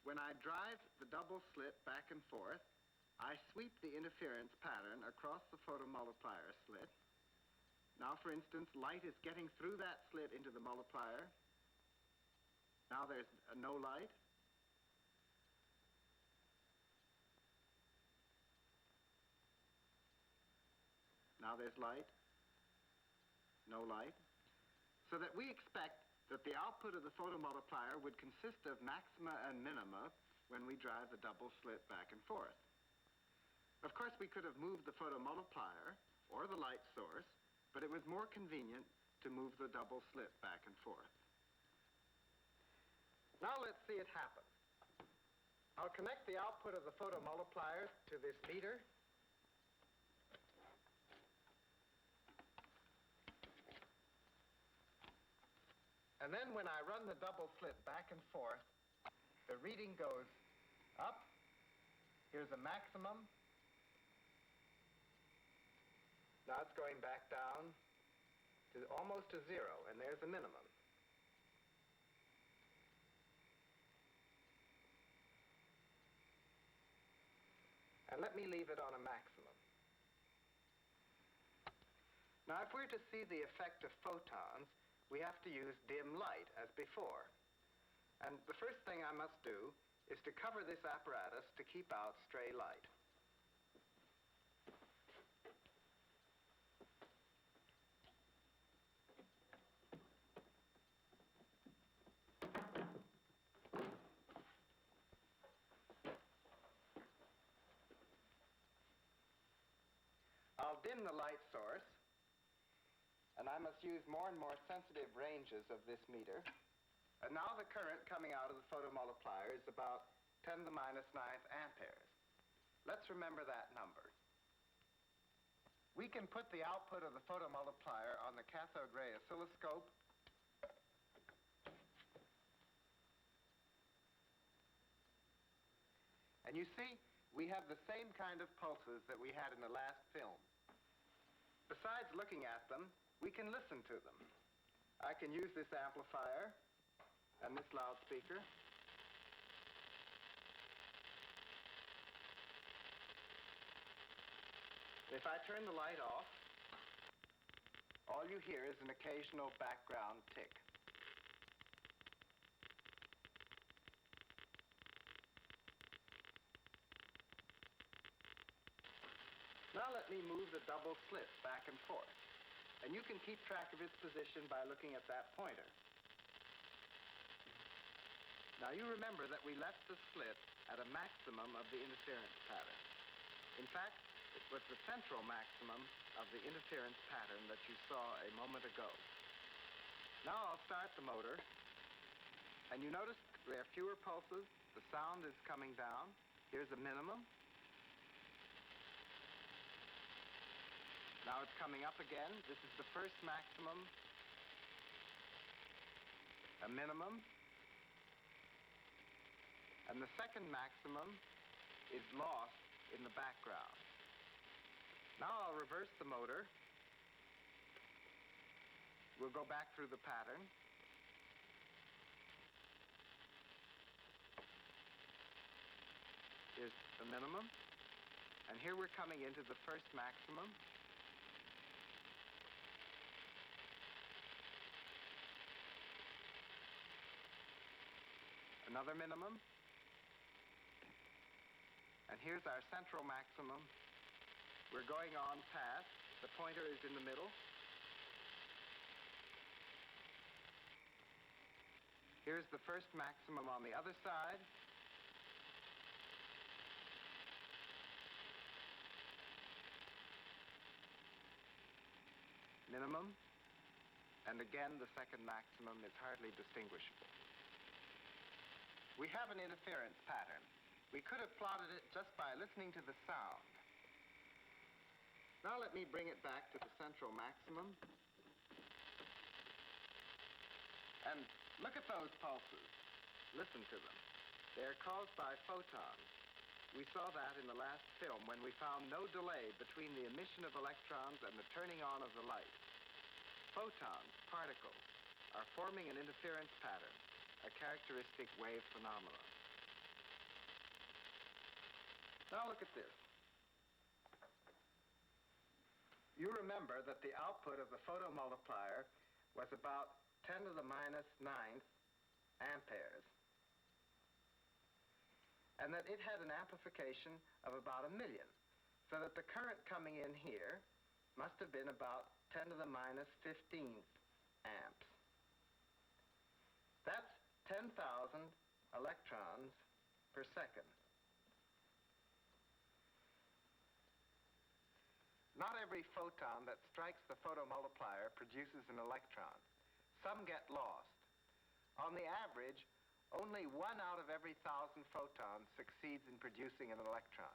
when I drive the double slit back and forth, I sweep the interference pattern across the photomultiplier slit. Now, for instance, light is getting through that slit into the multiplier. Now there's no light. Now there's light, no light, so that we expect that the output of the photomultiplier would consist of maxima and minima when we drive the double slit back and forth. Of course, we could have moved the photomultiplier or the light source, but it was more convenient to move the double slit back and forth. Now let's see it happen. I'll connect the output of the photomultiplier to this meter. And then when I run the double slit back and forth, the reading goes up. Here's a maximum. Now it's going back down to almost to zero, and there's a minimum. And let me leave it on a maximum. Now, if we're to see the effect of photons, we have to use dim light, as before. And the first thing I must do is to cover this apparatus to keep out stray light. I'll dim the light source, and I must use more and more sensitive ranges of this meter. And now the current coming out of the photomultiplier is about 10 to the minus 9th amperes. Let's remember that number. We can put the output of the photomultiplier on the cathode ray oscilloscope. And you see, we have the same kind of pulses that we had in the last film. Besides looking at them, we can listen to them. I can use this amplifier and this loudspeaker. If I turn the light off, all you hear is an occasional background tick. Now let me move the double slit back and forth. And you can keep track of its position by looking at that pointer. Now you remember that we left the slit at a maximum of the interference pattern. In fact, it was the central maximum of the interference pattern that you saw a moment ago. Now I'll start the motor. And you notice there are fewer pulses. The sound is coming down. Here's a minimum. Now it's coming up again. This is the first maximum, a minimum, and the second maximum is lost in the background. Now I'll reverse the motor. We'll go back through the pattern. Here's the minimum, and here we're coming into the first maximum. Another minimum. And here's our central maximum. We're going on past. The pointer is in the middle. Here's the first maximum on the other side. Minimum. And again, the second maximum is hardly distinguishable. We have an interference pattern. We could have plotted it just by listening to the sound. Now let me bring it back to the central maximum. And look at those pulses. Listen to them. They are caused by photons. We saw that in the last film when we found no delay between the emission of electrons and the turning on of the light. Photons, particles, are forming an interference pattern, a characteristic wave phenomenon. Now look at this. You remember that the output of the photomultiplier was about 10 to the minus 9th amperes, and that it had an amplification of about 1 million, so that the current coming in here must have been about 10 to the minus 15th amps. That's 10,000 electrons per second. Not every photon that strikes the photomultiplier produces an electron. Some get lost. On the average, only 1 out of every 1,000 photons succeeds in producing an electron.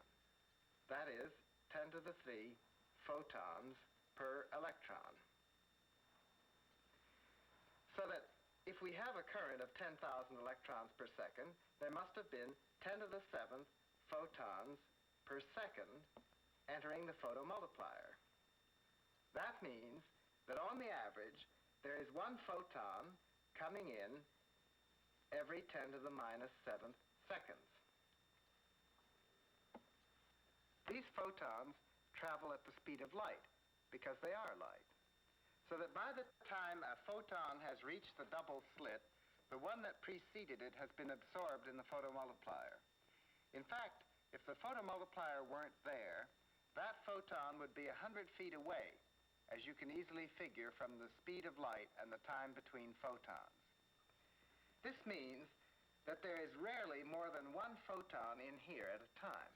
That is 10 to the 3 photons per electron. So that if we have a current of 10,000 electrons per second, there must have been 10 to the 7th photons per second entering the photomultiplier. That means that on the average, there is 1 photon coming in every 10 to the minus 7th seconds. These photons travel at the speed of light because they are light. So that by the time a photon has reached the double slit, the one that preceded it has been absorbed in the photomultiplier. In fact, if the photomultiplier weren't there, that photon would be 100 feet away, as you can easily figure from the speed of light and the time between photons. This means that there is rarely more than 1 photon in here at a time.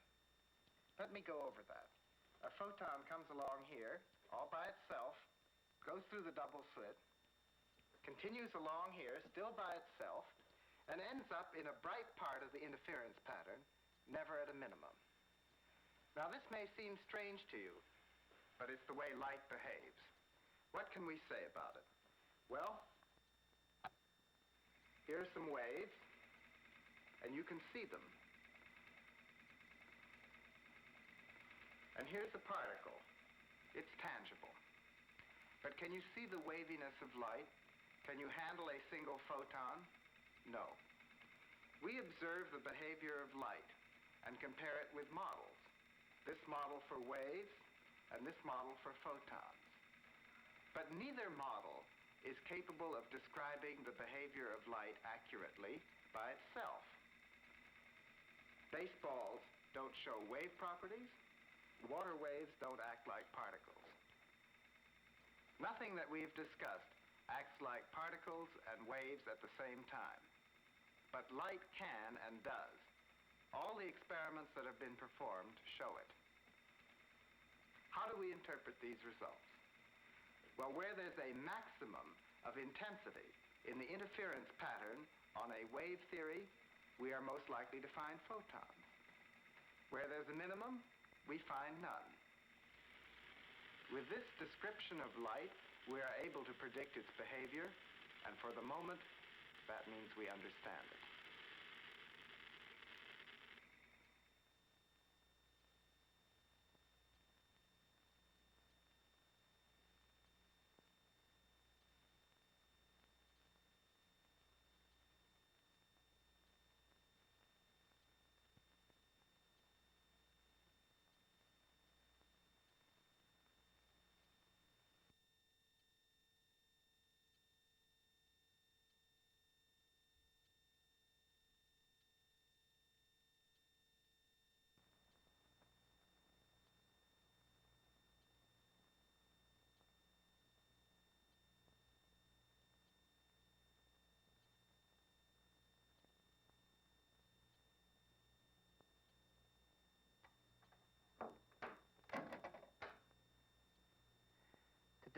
Let me go over that. A photon comes along here, all by itself, goes through the double slit, continues along here, still by itself, and ends up in a bright part of the interference pattern, never at a minimum. Now, this may seem strange to you, but it's the way light behaves. What can we say about it? Well, here are some waves, and you can see them. And here's a particle. It's tangible. But can you see the waviness of light? Can you handle a single photon? No. We observe the behavior of light and compare it with models. This model for waves and this model for photons. But neither model is capable of describing the behavior of light accurately by itself. Baseballs don't show wave properties. Water waves don't act like particles. Nothing that we've discussed acts like particles and waves at the same time. But light can and does. All the experiments that have been performed show it. How do we interpret these results? Well, where there's a maximum of intensity in the interference pattern on a wave theory, we are most likely to find photons. Where there's a minimum, we find none. With this description of light, we are able to predict its behavior, and for the moment, that means we understand it.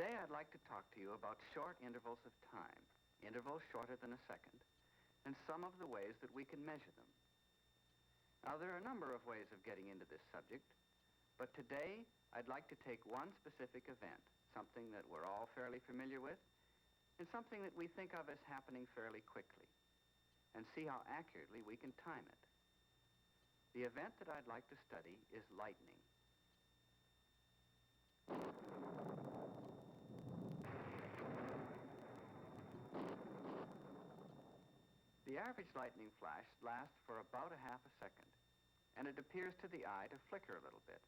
Today I'd like to talk to you about short intervals of time, intervals shorter than a second, and some of the ways that we can measure them. Now, there are a number of ways of getting into this subject, but today I'd like to take one specific event, something that we're all fairly familiar with, and something that we think of as happening fairly quickly, and see how accurately we can time it. The event that I'd like to study is lightning. The average lightning flash lasts for about a half a second, and it appears to the eye to flicker a little bit.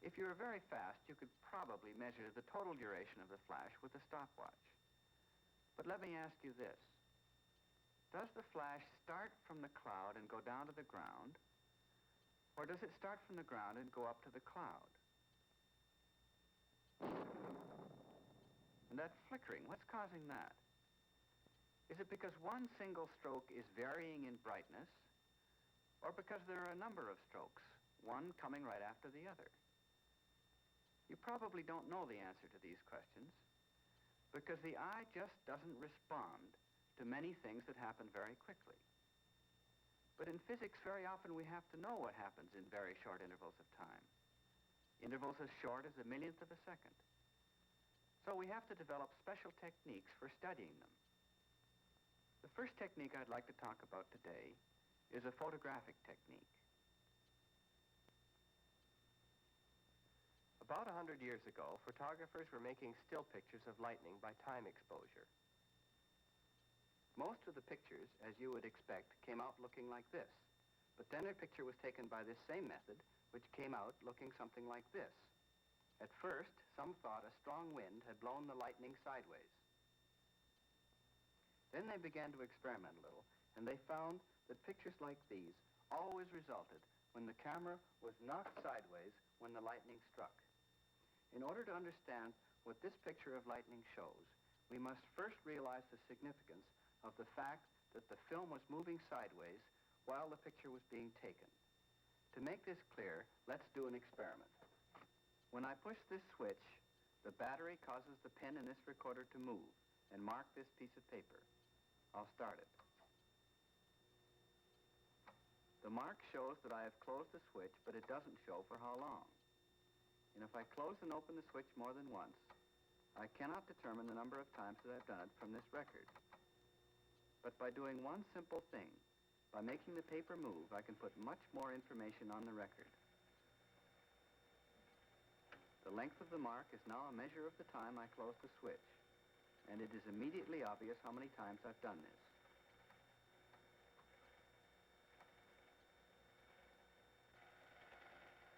If you were very fast, you could probably measure the total duration of the flash with a stopwatch. But let me ask you this. Does the flash start from the cloud and go down to the ground, or does it start from the ground and go up to the cloud? And that flickering, what's causing that? Is it because one single stroke is varying in brightness, or because there are a number of strokes, one coming right after the other? You probably don't know the answer to these questions, because the eye just doesn't respond to many things that happen very quickly. But in physics, very often we have to know what happens in very short intervals of time. Intervals as short as a millionth of a second. So we have to develop special techniques for studying them. The first technique I'd like to talk about today is a photographic technique. About 100 years ago, photographers were making still pictures of lightning by time exposure. Most of the pictures, as you would expect, came out looking like this. But then a picture was taken by this same method, which came out looking something like this. At first, some thought a strong wind had blown the lightning sideways. Then they began to experiment a little, and they found that pictures like these always resulted when the camera was knocked sideways when the lightning struck. In order to understand what this picture of lightning shows, we must first realize the significance of the fact that the film was moving sideways while the picture was being taken. To make this clear, let's do an experiment. When I push this switch, the battery causes the pen in this recorder to move and mark this piece of paper. I'll start it. The mark shows that I have closed the switch, but it doesn't show for how long. And if I close and open the switch more than once, I cannot determine the number of times that I've done it from this record. But by doing one simple thing, by making the paper move, I can put much more information on the record. The length of the mark is now a measure of the time I closed the switch, and it is immediately obvious how many times I've done this.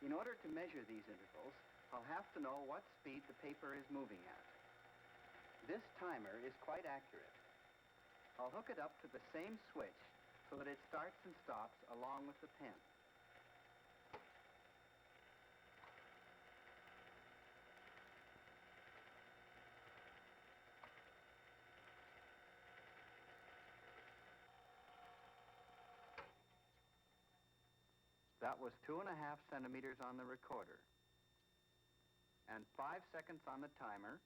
In order to measure these intervals, I'll have to know what speed the paper is moving at. This timer is quite accurate. I'll hook it up to the same switch so that it starts and stops along with the pen. That was 2.5 centimeters on the recorder and 5 seconds on the timer.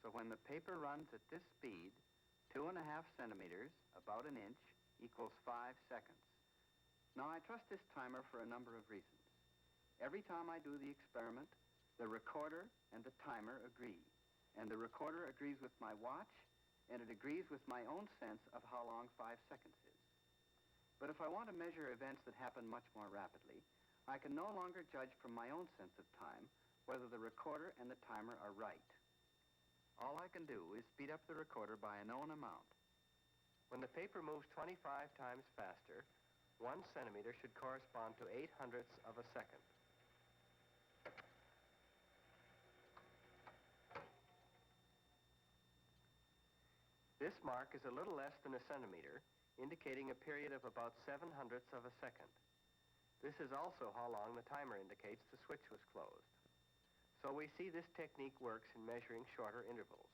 So when the paper runs at this speed, 2.5 centimeters, about an inch, equals 5 seconds. Now I trust this timer for a number of reasons. Every time I do the experiment, the recorder and the timer agree. And the recorder agrees with my watch, and it agrees with my own sense of how long 5 seconds is. But if I want to measure events that happen much more rapidly, I can no longer judge from my own sense of time whether the recorder and the timer are right. All I can do is speed up the recorder by a known amount. When the paper moves 25 times faster, 1 centimeter should correspond to 0.08 of a second. This mark is a little less than a centimeter, indicating a period of about 0.07 of a second. This is also how long the timer indicates the switch was closed. So we see this technique works in measuring shorter intervals.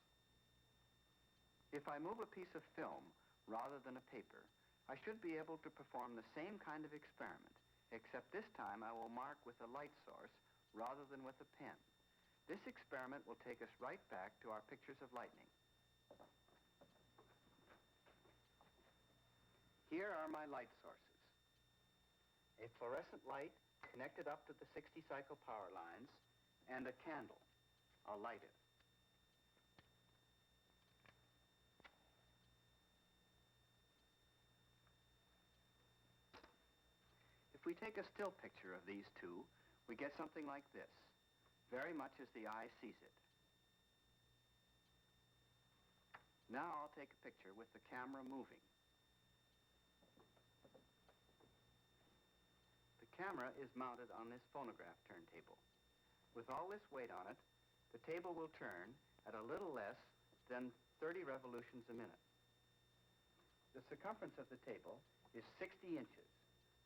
If I move a piece of film rather than a paper, I should be able to perform the same kind of experiment, except this time I will mark with a light source rather than with a pen. This experiment will take us right back to our pictures of lightning. Here are my light sources. A fluorescent light connected up to the 60-cycle power lines, and a candle. I'll light it. If we take a still picture of these two, we get something like this, very much as the eye sees it. Now I'll take a picture with the camera moving. The camera is mounted on this phonograph turntable. With all this weight on it, the table will turn at a little less than 30 revolutions a minute. The circumference of the table is 60 inches,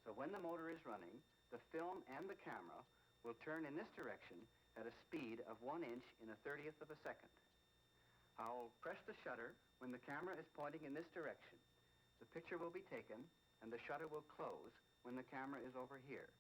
so when the motor is running, the film and the camera will turn in this direction at a speed of 1 inch in a 30th of a second. I'll press the shutter when the camera is pointing in this direction. The picture will be taken, and the shutter will close when the camera is over here.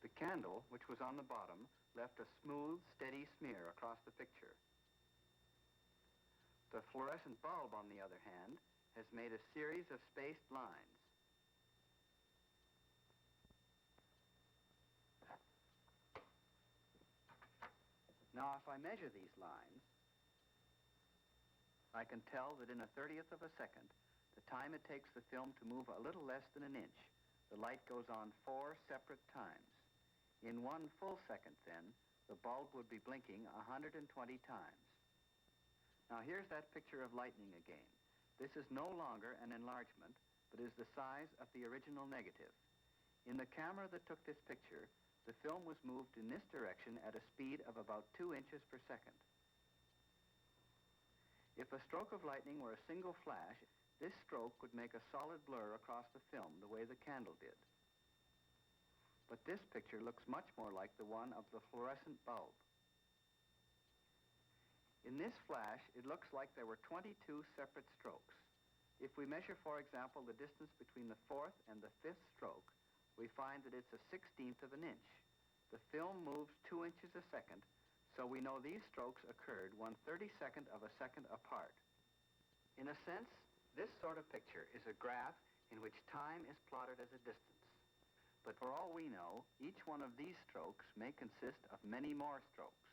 The candle, which was on the bottom, left a smooth, steady smear across the picture. The fluorescent bulb, on the other hand, has made a series of spaced lines. Now, if I measure these lines, I can tell that in a 30th of a second, the time it takes the film to move a little less than an inch, the light goes on 4 separate times. In 1 full second, then, the bulb would be blinking 120 times. Now, here's that picture of lightning again. This is no longer an enlargement, but is the size of the original negative. In the camera that took this picture, the film was moved in this direction at a speed of about 2 inches per second. If a stroke of lightning were a single flash, this stroke would make a solid blur across the film, the way the candle did. But this picture looks much more like the one of the fluorescent bulb. In this flash, it looks like there were 22 separate strokes. If we measure, for example, the distance between the 4th and the 5th stroke, we find that it's a 1/16 of an inch. The film moves 2 inches a second, so we know these strokes occurred 1/32 of a second apart. In a sense, this sort of picture is a graph in which time is plotted as a distance. But for all we know, each one of these strokes may consist of many more strokes.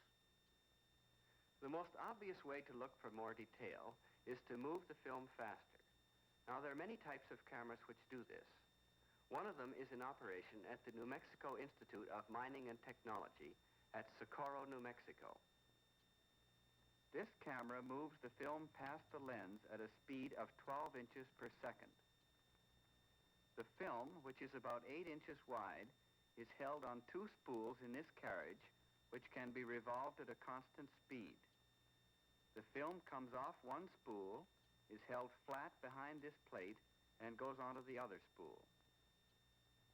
The most obvious way to look for more detail is to move the film faster. Now, there are many types of cameras which do this. One of them is in operation at the New Mexico Institute of Mining and Technology at Socorro, New Mexico. This camera moves the film past the lens at a speed of 12 inches per second. The film, which is about 8 inches wide, is held on 2 spools in this carriage, which can be revolved at a constant speed. The film comes off one spool, is held flat behind this plate, and goes onto the other spool.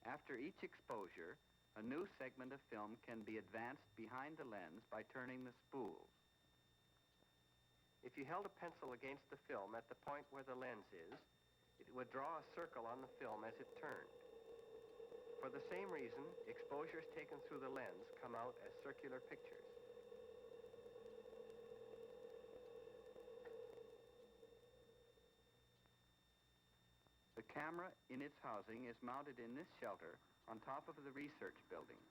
After each exposure, a new segment of film can be advanced behind the lens by turning the spools. If you held a pencil against the film at the point where the lens is, it would draw a circle on the film as it turned. For the same reason, exposures taken through the lens come out as circular pictures. The camera in its housing is mounted in this shelter on top of the research building.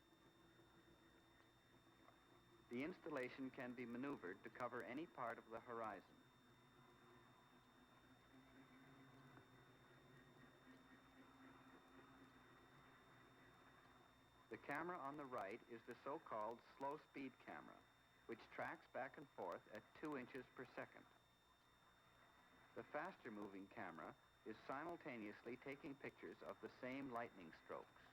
The installation can be maneuvered to cover any part of the horizon. The camera on the right is the so-called slow-speed camera, which tracks back and forth at 2 inches per second. The faster-moving camera is simultaneously taking pictures of the same lightning strokes.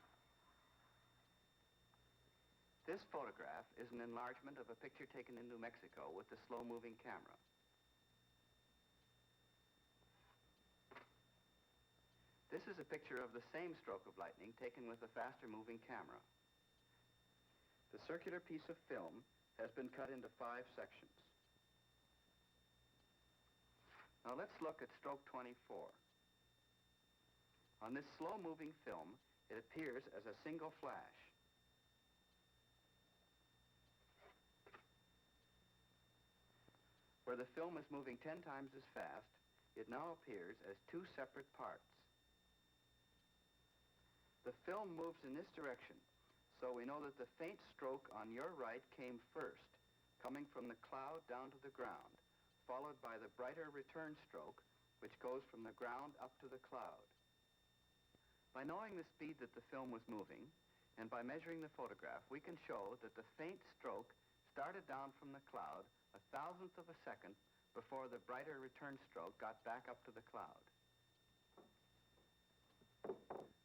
This photograph is an enlargement of a picture taken in New Mexico with the slow-moving camera. This is a picture of the same stroke of lightning taken with a faster-moving camera. The circular piece of film has been cut into 5 sections. Now let's look at stroke 24. On this slow-moving film, it appears as a single flash. Where the film is moving 10 times as fast, it now appears as 2 separate parts. The film moves in this direction, so we know that the faint stroke on your right came first, coming from the cloud down to the ground, followed by the brighter return stroke, which goes from the ground up to the cloud. By knowing the speed that the film was moving, and by measuring the photograph, we can show that the faint stroke started down from the cloud 1/1000th of a second before the brighter return stroke got back up to the cloud.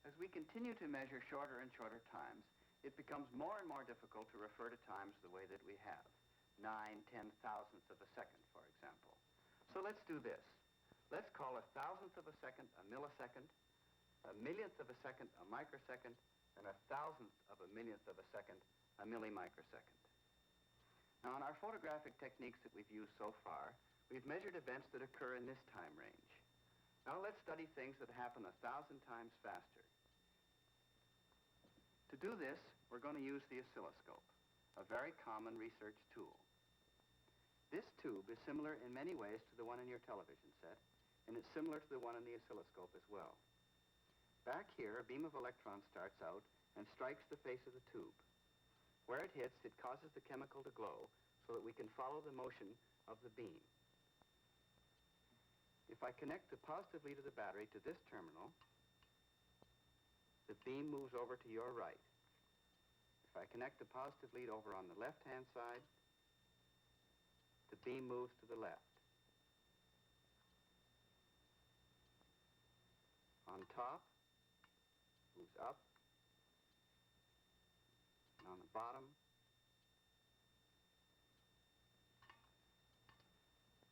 As we continue to measure shorter and shorter times, it becomes more and more difficult to refer to times the way that we have. 9/10,000ths of a second, for example. So let's do this. Let's call 1,000th of a second a millisecond, 1,000,000th of a second a microsecond, and 1,000th of a millionth of a second a millimicrosecond. Now, in our photographic techniques that we've used so far, we've measured events that occur in this time range. Now let's study things that happen 1,000 times faster. To do this, we're going to use the oscilloscope, a very common research tool. This tube is similar in many ways to the one in your television set, and it's similar to the one in the oscilloscope as well. Back here, a beam of electrons starts out and strikes the face of the tube. Where it hits, it causes the chemical to glow so that we can follow the motion of the beam. If I connect the positive lead of the battery to this terminal, the beam moves over to your right. If I connect the positive lead over on the left-hand side, the beam moves to the left. On top, moves up. And on the bottom,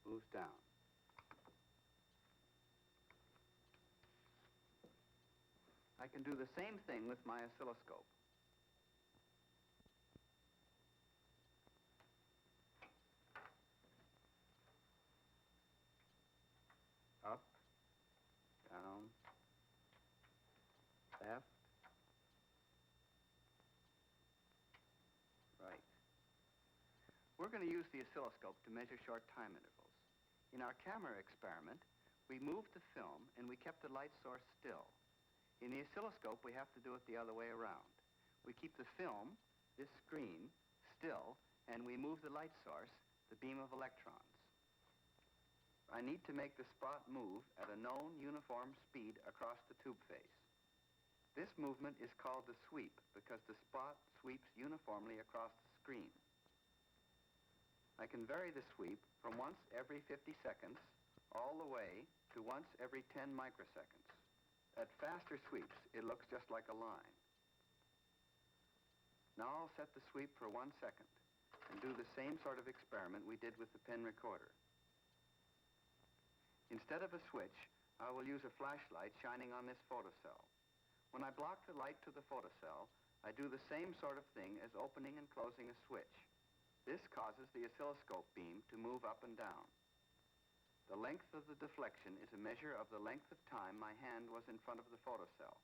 moves down. I can do the same thing with my oscilloscope. Up, down, left, right. We're going to use the oscilloscope to measure short time intervals. In our camera experiment, we moved the film and we kept the light source still. In the oscilloscope, we have to do it the other way around. We keep the film, this screen, still, and we move the light source, the beam of electrons. I need to make the spot move at a known uniform speed across the tube face. This movement is called the sweep because the spot sweeps uniformly across the screen. I can vary the sweep from once every 50 seconds all the way to once every 10 microseconds. At faster sweeps, it looks just like a line. Now I'll set the sweep for 1 second and do the same sort of experiment we did with the pen recorder. Instead of a switch, I will use a flashlight shining on this photocell. When I block the light to the photocell, I do the same sort of thing as opening and closing a switch. This causes the oscilloscope beam to move up and down. The length of the deflection is a measure of the length of time my hand was in front of the photocell.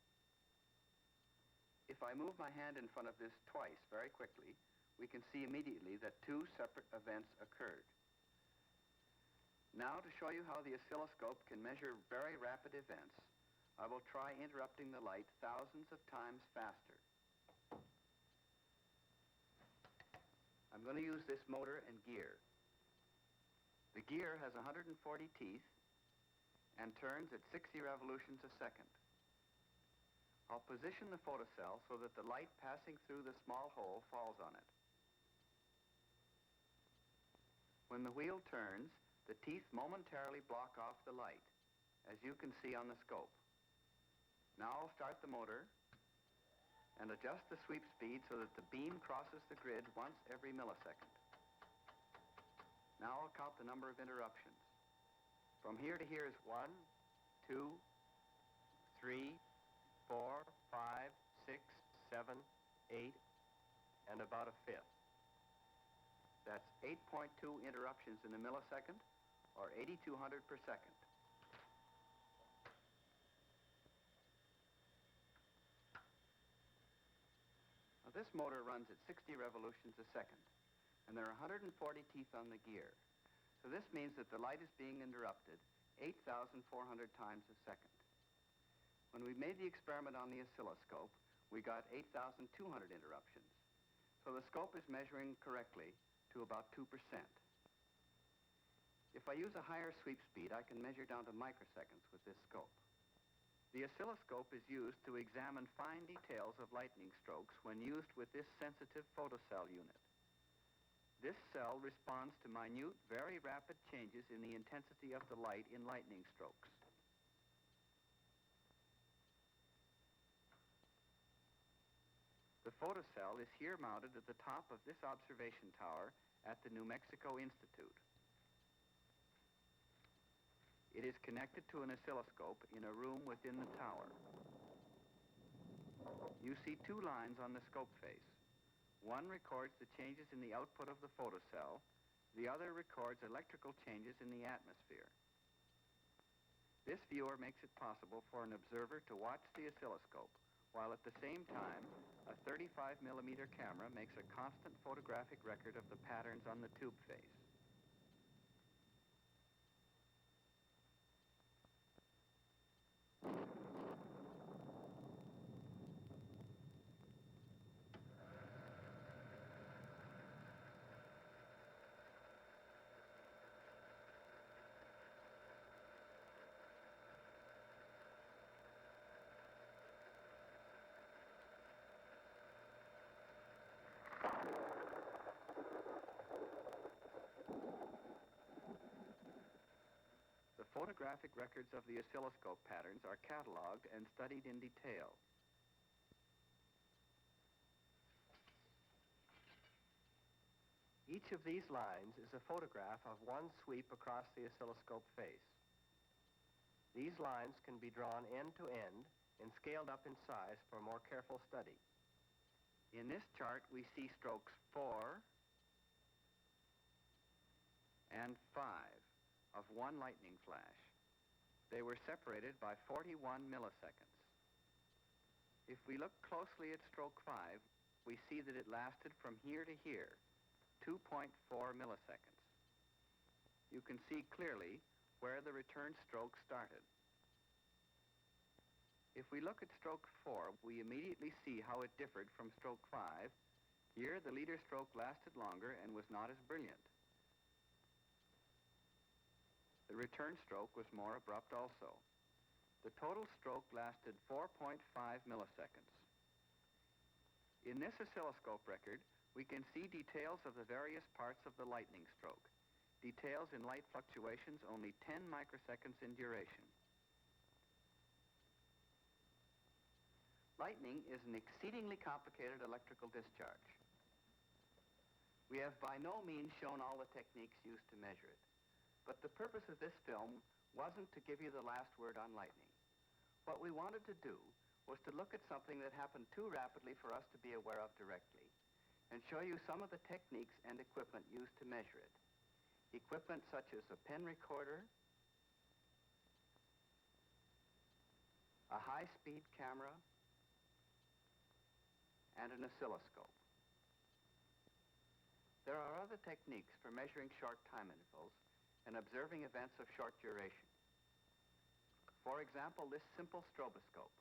If I move my hand in front of this twice very quickly, we can see immediately that two separate events occurred. Now, to show you how the oscilloscope can measure very rapid events, I will try interrupting the light thousands of times faster. I'm going to use this motor and gear. The gear has 140 teeth and turns at 60 revolutions a second. I'll position the photocell so that the light passing through the small hole falls on it. When the wheel turns, the teeth momentarily block off the light, as you can see on the scope. Now I'll start the motor and adjust the sweep speed so that the beam crosses the grid once every millisecond. Now I'll count the number of interruptions. From here to here is 1, 2, 3, 4, 5, 6, 7, 8, and about a fifth. That's 8.2 interruptions in a millisecond, or 8,200 per second. Now, this motor runs at 60 revolutions a second, and there are 140 teeth on the gear. So this means that the light is being interrupted 8,400 times a second. When we made the experiment on the oscilloscope, we got 8,200 interruptions. So the scope is measuring correctly to about 2%. If I use a higher sweep speed, I can measure down to microseconds with this scope. The oscilloscope is used to examine fine details of lightning strokes when used with this sensitive photocell unit. This cell responds to minute, very rapid changes in the intensity of the light in lightning strokes. The photocell is here mounted at the top of this observation tower at the New Mexico Institute. It is connected to an oscilloscope in a room within the tower. You see two lines on the scope face. One records the changes in the output of the photocell. The other records electrical changes in the atmosphere. This viewer makes it possible for an observer to watch the oscilloscope, while at the same time, a 35mm camera makes a constant photographic record of the patterns on the tube face. The photographic records of the oscilloscope patterns are cataloged and studied in detail. Each of these lines is a photograph of one sweep across the oscilloscope face. These lines can be drawn end to end and scaled up in size for more careful study. In this chart, we see strokes 4 and 5 of one lightning flash. They were separated by 41 milliseconds. If we look closely at stroke 5, we see that it lasted from here to here, 2.4 milliseconds. You can see clearly where the return stroke started. If we look at stroke 4, we immediately see how it differed from stroke 5. Here, the leader stroke lasted longer and was not as brilliant. The return stroke was more abrupt also. The total stroke lasted 4.5 milliseconds. In this oscilloscope record, we can see details of the various parts of the lightning stroke. Details in light fluctuations only 10 microseconds in duration. Lightning is an exceedingly complicated electrical discharge. We have by no means shown all the techniques used to measure it. But the purpose of this film wasn't to give you the last word on lightning. What we wanted to do was to look at something that happened too rapidly for us to be aware of directly, and show you some of the techniques and equipment used to measure it. Equipment such as a pen recorder, a high-speed camera, and an oscilloscope. There are other techniques for measuring short time intervals and observing events of short duration. For example, this simple stroboscope.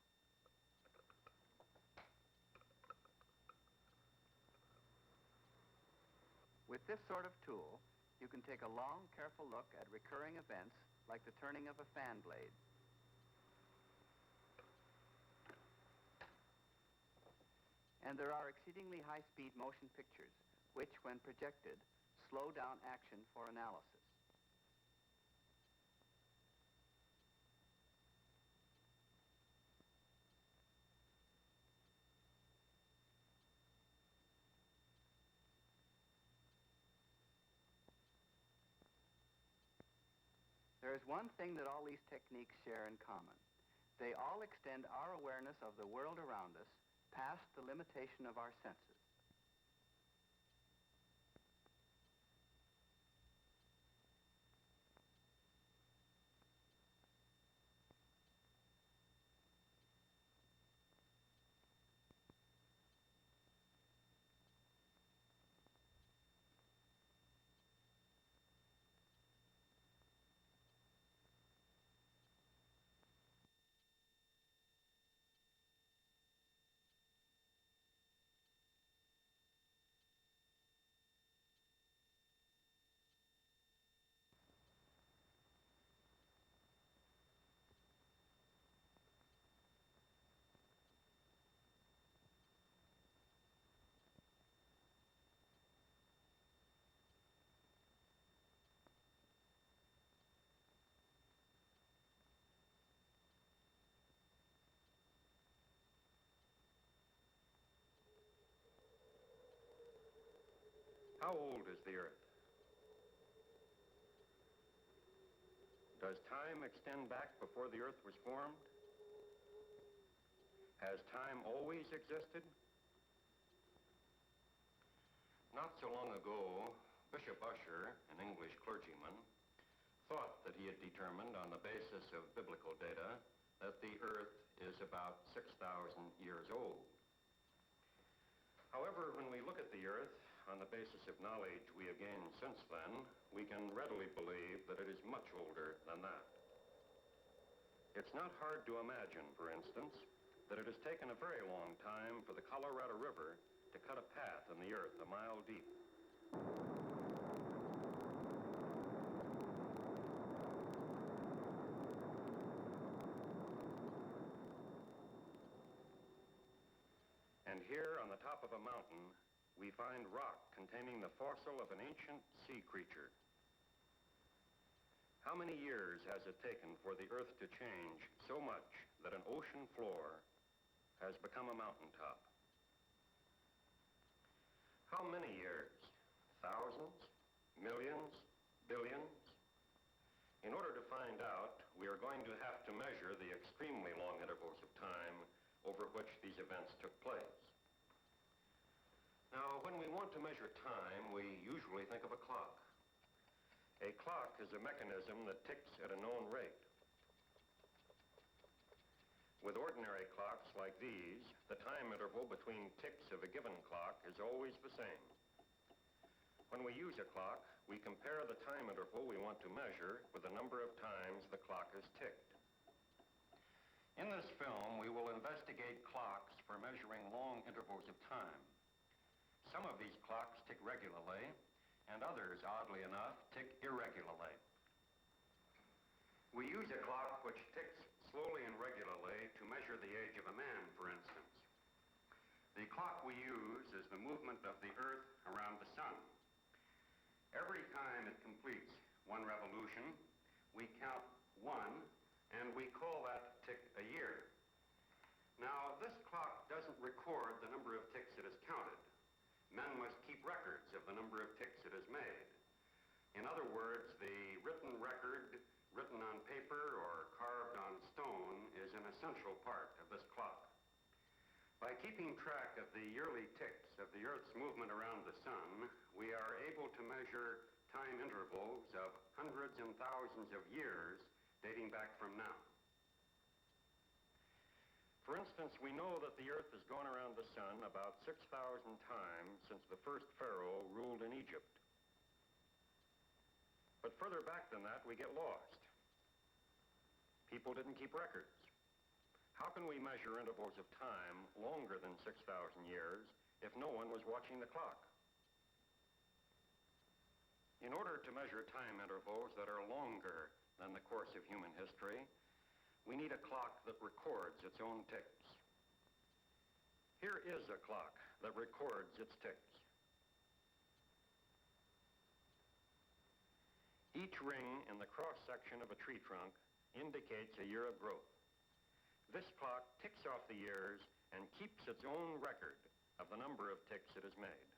With this sort of tool, you can take a long, careful look at recurring events like the turning of a fan blade. And there are exceedingly high-speed motion pictures, which, when projected, slow down action for analysis. There is one thing that all these techniques share in common. They all extend our awareness of the world around us past the limitation of our senses. How old is the Earth? Does time extend back before the Earth was formed? Has time always existed? Not so long ago, Bishop Ussher, an English clergyman, thought that he had determined on the basis of biblical data that the Earth is about 6,000 years old. However, when we look at the Earth on the basis of knowledge we have gained since then, we can readily believe that it is much older than that. It's not hard to imagine, for instance, that it has taken a very long time for the Colorado River to cut a path in the Earth a mile deep. And here on the top of a mountain, we find rock containing the fossil of an ancient sea creature. How many years has it taken for the Earth to change so much that an ocean floor has become a mountaintop? How many years? Thousands? Millions? Billions? In order to find out, we are going to have to measure the extremely long intervals of time over which these events took place. Now, when we want to measure time, we usually think of a clock. A clock is a mechanism that ticks at a known rate. With ordinary clocks like these, the time interval between ticks of a given clock is always the same. When we use a clock, we compare the time interval we want to measure with the number of times the clock is ticked. In this film, we will investigate clocks for measuring long intervals of time. Some of these clocks tick regularly, and others, oddly enough, tick irregularly. We use a clock which ticks slowly and regularly to measure the age of a man, for instance. The clock we use is the movement of the Earth around the sun. Every time it completes one revolution, we count one, and we call that tick a year. Now, this clock doesn't record the number of ticks it has counted. Men must keep records of the number of ticks it has made. In other words, the written record, written on paper or carved on stone, is an essential part of this clock. By keeping track of the yearly ticks of the Earth's movement around the sun, we are able to measure time intervals of hundreds and thousands of years dating back from now. For instance, we know that the Earth has gone around the sun about 6,000 times since the first pharaoh ruled in Egypt. But further back than that, we get lost. People didn't keep records. How can we measure intervals of time longer than 6,000 years if no one was watching the clock? In order to measure time intervals that are longer than the course of human history, we need a clock that records its own ticks. Here is a clock that records its ticks. Each ring in the cross-section of a tree trunk indicates a year of growth. This clock ticks off the years and keeps its own record of the number of ticks it has made.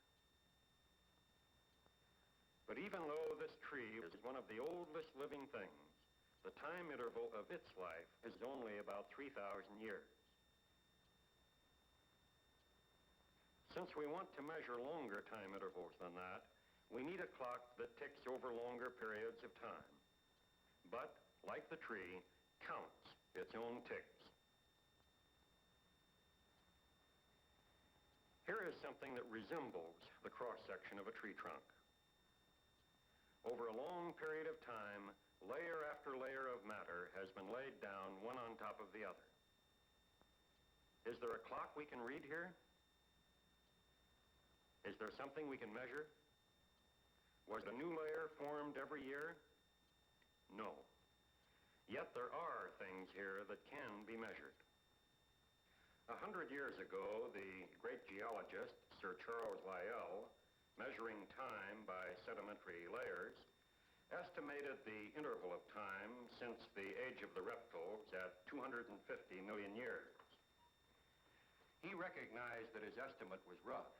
But even though this tree is one of the oldest living things, the time interval of its life is only about 3,000 years. Since we want to measure longer time intervals than that, we need a clock that ticks over longer periods of time, but, like the tree, counts its own ticks. Here is something that resembles the cross-section of a tree trunk. Over a long period of time, layer after layer of matter has been laid down one on top of the other. Is there a clock we can read here? Is there something we can measure? Was a new layer formed every year? No. Yet there are things here that can be measured. 100 years ago, the great geologist, Sir Charles Lyell, measuring time by sedimentary layers, estimated the interval of time since the age of the reptiles at 250 million years. He recognized that his estimate was rough,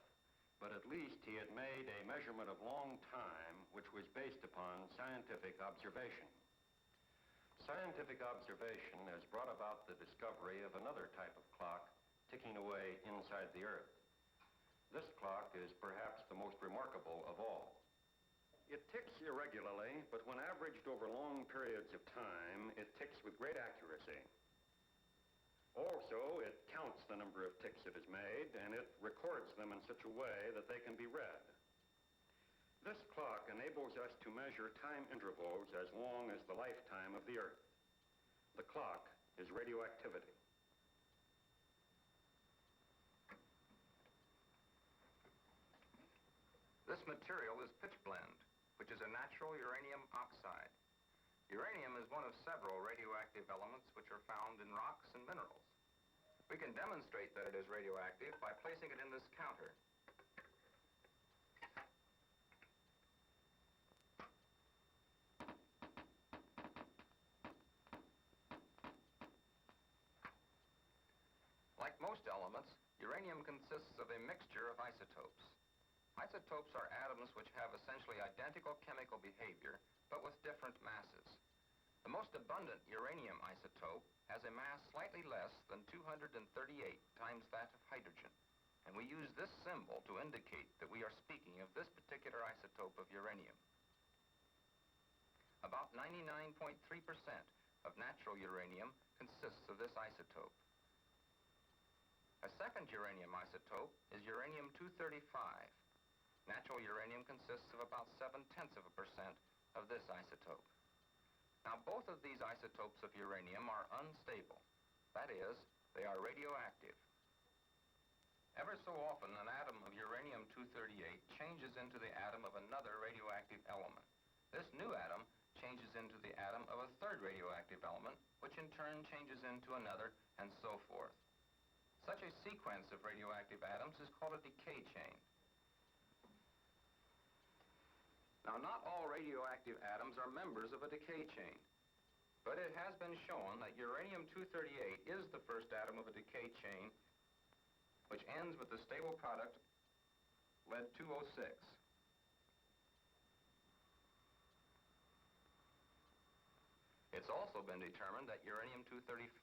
but at least he had made a measurement of long time which was based upon scientific observation. Scientific observation has brought about the discovery of another type of clock ticking away inside the Earth. This clock is perhaps the most remarkable of all. It ticks irregularly, but when averaged over long periods of time, it ticks with great accuracy. Also, it counts the number of ticks it has made, and it records them in such a way that they can be read. This clock enables us to measure time intervals as long as the lifetime of the Earth. The clock is radioactivity. This material is pitchblende, which is a natural uranium oxide. Uranium is one of several radioactive elements which are found in rocks and minerals. We can demonstrate that it is radioactive by placing it in this counter. Like most elements, uranium consists of a mixture of isotopes. Isotopes are atoms which have essentially identical chemical behavior, but with different masses. The most abundant uranium isotope has a mass slightly less than 238 times that of hydrogen, and we use this symbol to indicate that we are speaking of this particular isotope of uranium. About 99.3% of natural uranium consists of this isotope. A second uranium isotope is uranium-235. Natural uranium consists of about 0.7% of this isotope. Now, both of these isotopes of uranium are unstable. That is, they are radioactive. Ever so often, an atom of uranium-238 changes into the atom of another radioactive element. This new atom changes into the atom of a third radioactive element, which in turn changes into another, and so forth. Such a sequence of radioactive atoms is called a decay chain. Now, not all radioactive atoms are members of a decay chain, but it has been shown that uranium-238 is the first atom of a decay chain which ends with the stable product lead-206. It's also been determined that uranium-235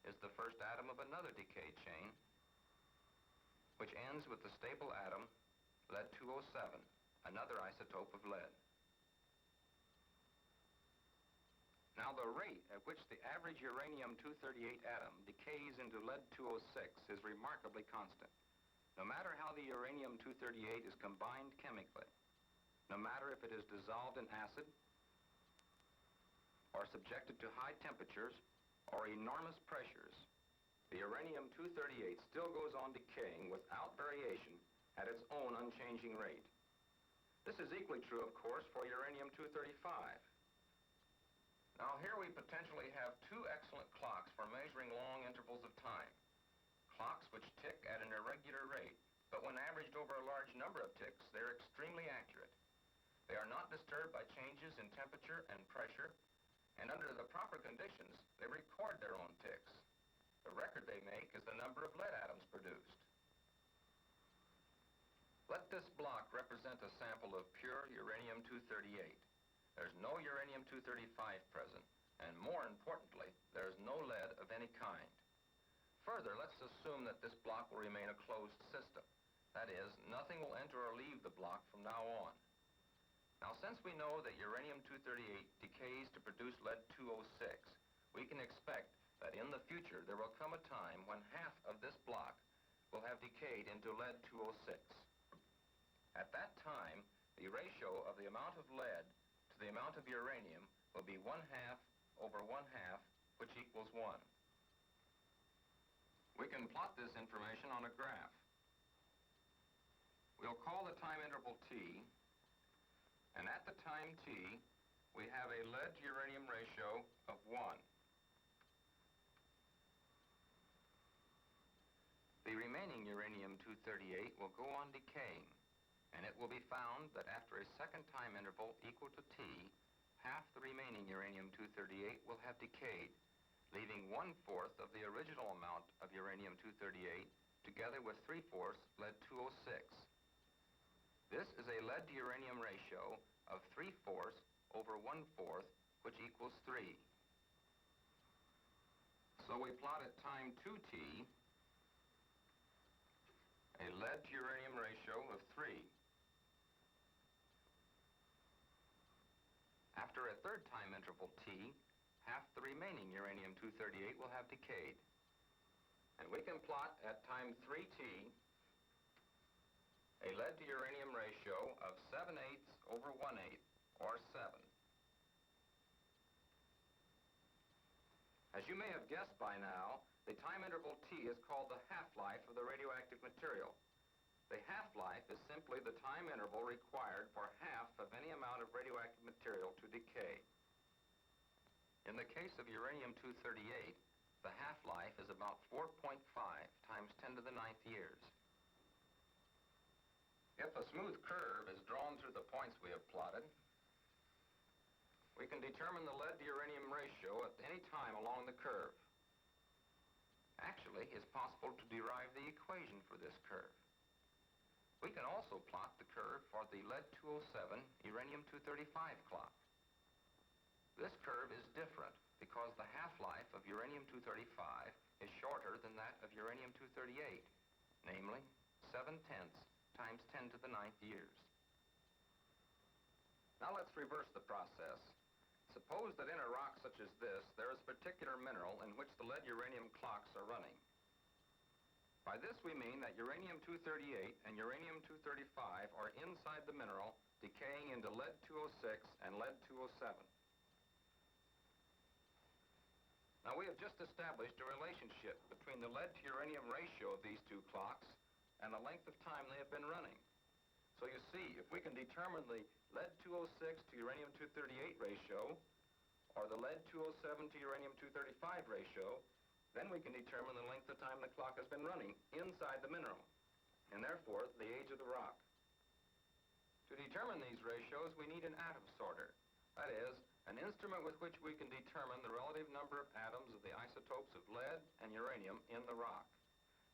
is the first atom of another decay chain which ends with the stable atom lead-207. Another isotope of lead. Now, the rate at which the average uranium-238 atom decays into lead-206 is remarkably constant. No matter how the uranium-238 is combined chemically, no matter if it is dissolved in acid, or subjected to high temperatures, or enormous pressures, the uranium-238 still goes on decaying without variation at its own unchanging rate. This is equally true, of course, for uranium-235. Now, here we potentially have two excellent clocks for measuring long intervals of time. Clocks which tick at an irregular rate, but when averaged over a large number of ticks, they're extremely accurate. They are not disturbed by changes in temperature and pressure, and under the proper conditions, they record their own ticks. The record they make is the number of lead atoms produced. Let this block represent a sample of pure uranium-238. There's no uranium-235 present, and more importantly, there's no lead of any kind. Further, let's assume that this block will remain a closed system. That is, nothing will enter or leave the block from now on. Now, since we know that uranium-238 decays to produce lead-206, we can expect that in the future there will come a time when half of this block will have decayed into lead-206. At that time, the ratio of the amount of lead to the amount of uranium will be 1/2 over 1/2, which equals 1. We can plot this information on a graph. We'll call the time interval t, and at the time t, we have a lead-to-uranium ratio of 1. The remaining uranium-238 will go on decaying, and it will be found that after a second time interval equal to t, half the remaining uranium-238 will have decayed, leaving 1/4 of the original amount of uranium-238 together with 3/4 lead-206. This is a lead to uranium ratio of 3/4 over 1/4, which equals 3. So we plot at time 2t a lead to uranium ratio of 3. After a third time interval t, half the remaining uranium-238 will have decayed. And we can plot at time 3t a lead to uranium ratio of 7/8 over 1/8, or 7. As you may have guessed by now, the time interval t is called the half-life of the radioactive material. The half-life is simply the time interval required for half of any amount of radioactive material to decay. In the case of uranium-238, the half-life is about 4.5 times 10 to the 9th years. If a smooth curve is drawn through the points we have plotted, we can determine the lead to uranium ratio at any time along the curve. Actually, it's possible to derive the equation for this curve. We can also plot the curve for the lead-207 uranium-235 clock. This curve is different because the half-life of uranium-235 is shorter than that of uranium-238, namely 7/10 times 10 to the 9th years. Now let's reverse the process. Suppose that in a rock such as this, there is a particular mineral in which the lead-uranium clocks are running. By this we mean that uranium-238 and uranium-235 are inside the mineral, decaying into lead-206 and lead-207. Now we have just established a relationship between the lead-to-uranium ratio of these two clocks and the length of time they have been running. So you see, if we can determine the lead-206 to uranium-238 ratio, or the lead-207 to uranium-235 ratio, then we can determine the length of time the clock has been running inside the mineral, and therefore the age of the rock. To determine these ratios, we need an atom sorter. That is, an instrument with which we can determine the relative number of atoms of the isotopes of lead and uranium in the rock.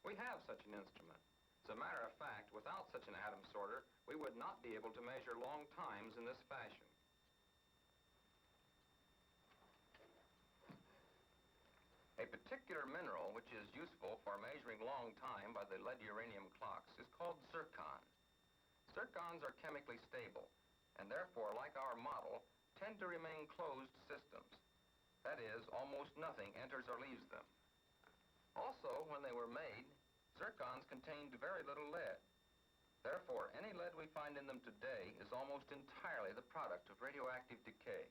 We have such an instrument. As a matter of fact, without such an atom sorter, we would not be able to measure long times in this fashion. A particular mineral which is useful for measuring long time by the lead-uranium clocks is called zircon. Zircons are chemically stable, and therefore, like our model, tend to remain closed systems. That is, almost nothing enters or leaves them. Also, when they were made, zircons contained very little lead. Therefore, any lead we find in them today is almost entirely the product of radioactive decay.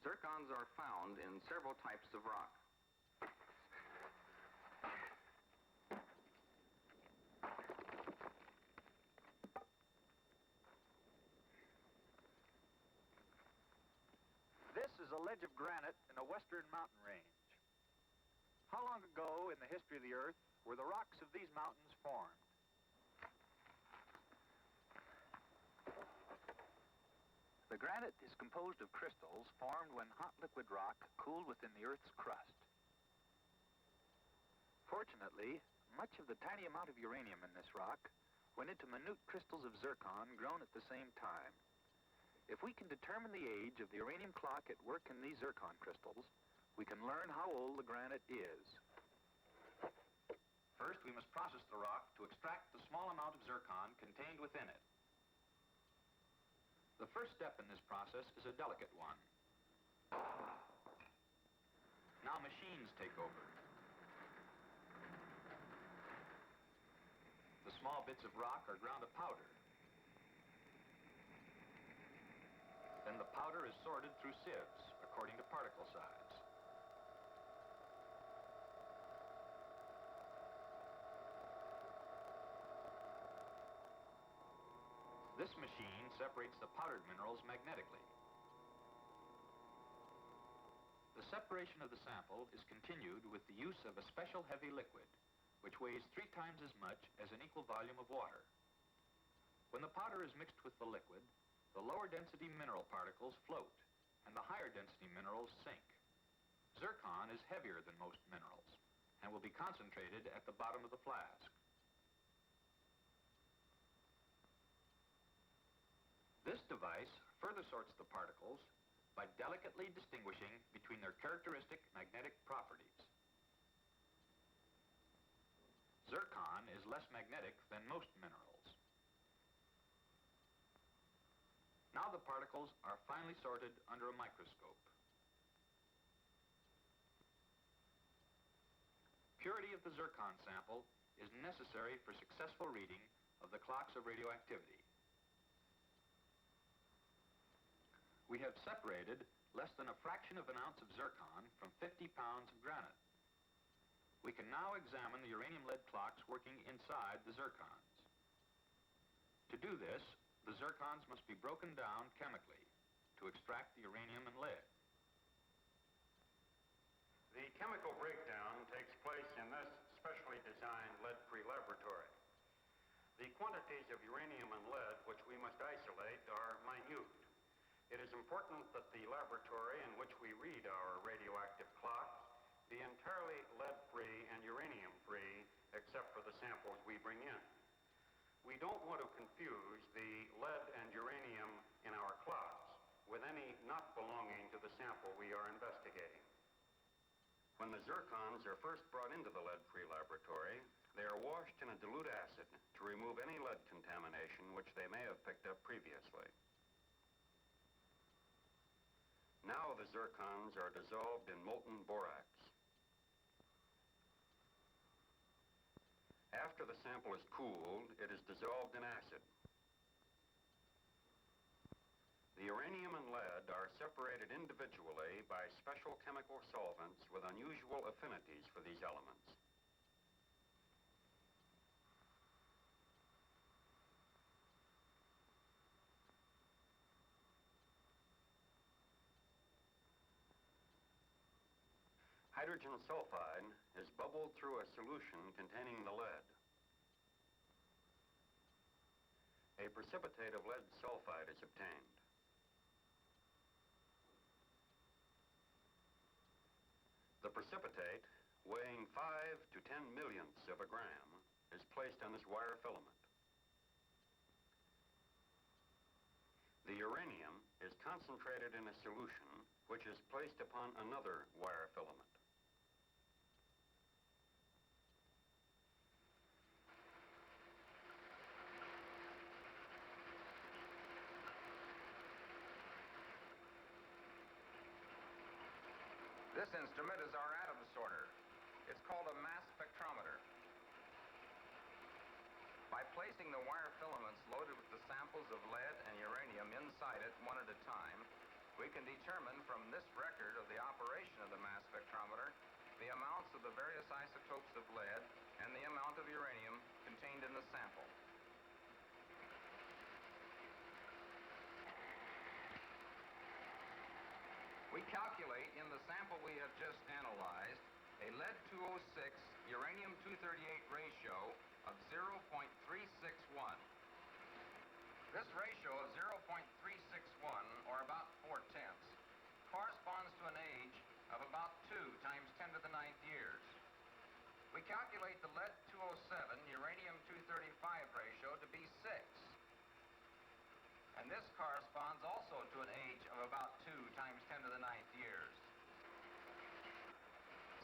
Zircons are found in several types of rock. This is a ledge of granite in a western mountain range. How long ago in the history of the Earth were the rocks of these mountains formed? The granite is composed of crystals formed when hot liquid rock cooled within the Earth's crust. Fortunately, much of the tiny amount of uranium in this rock went into minute crystals of zircon grown at the same time. If we can determine the age of the uranium clock at work in these zircon crystals, we can learn how old the granite is. First, we must process the rock to extract the small amount of zircon contained within it. The first step in this process is a delicate one. Now machines take over. The small bits of rock are ground to powder. Then the powder is sorted through sieves according to particle size. This machine separates the powdered minerals magnetically. The separation of the sample is continued with the use of a special heavy liquid, which weighs 3 times as much as an equal volume of water. When the powder is mixed with the liquid, the lower density mineral particles float, and the higher density minerals sink. Zircon is heavier than most minerals, and will be concentrated at the bottom of the flask. device further sorts the particles by delicately distinguishing between their characteristic magnetic properties. Zircon is less magnetic than most minerals. Now the particles are finely sorted under a microscope. Purity of the zircon sample is necessary for successful reading of the clocks of radioactivity. We have separated less than a fraction of an ounce of zircon from 50 pounds of granite. We can now examine the uranium-lead clocks working inside the zircons. To do this, the zircons must be broken down chemically to extract the uranium and lead. The chemical breakdown takes place in this specially designed lead-free laboratory. The quantities of uranium and lead which we must isolate are minute. It is important that the laboratory in which we read our radioactive clocks be entirely lead-free and uranium-free, except for the samples we bring in. We don't want to confuse the lead and uranium in our clocks with any not belonging to the sample we are investigating. When the zircons are first brought into the lead-free laboratory, they are washed in a dilute acid to remove any lead contamination which they may have picked up previously. Now the zircons are dissolved in molten borax. After the sample is cooled, it is dissolved in acid. The uranium and lead are separated individually by special chemical solvents with unusual affinities for these elements. Hydrogen sulfide is bubbled through a solution containing the lead. A precipitate of lead sulfide is obtained. The precipitate, weighing 5 to 10 millionths of a gram, is placed on this wire filament. The uranium is concentrated in a solution which is placed upon another wire filament. This instrument is our atom sorter. It's called a mass spectrometer. By placing the wire filaments loaded with the samples of lead and uranium inside it one at a time, we can determine from this record of the operation of the mass spectrometer the amounts of the various isotopes of lead and the amount of uranium contained in the sample. We calculate in the sample we have just analyzed a lead-206 uranium-238 ratio of 0.361. This ratio of 0.361, or about 4/10, corresponds to an age of about 2 times 10 to the 9th years. We calculate the lead-207 uranium-235 ratio to be 6. And this corresponds also to an age of about 2 times 10 to the 9th years.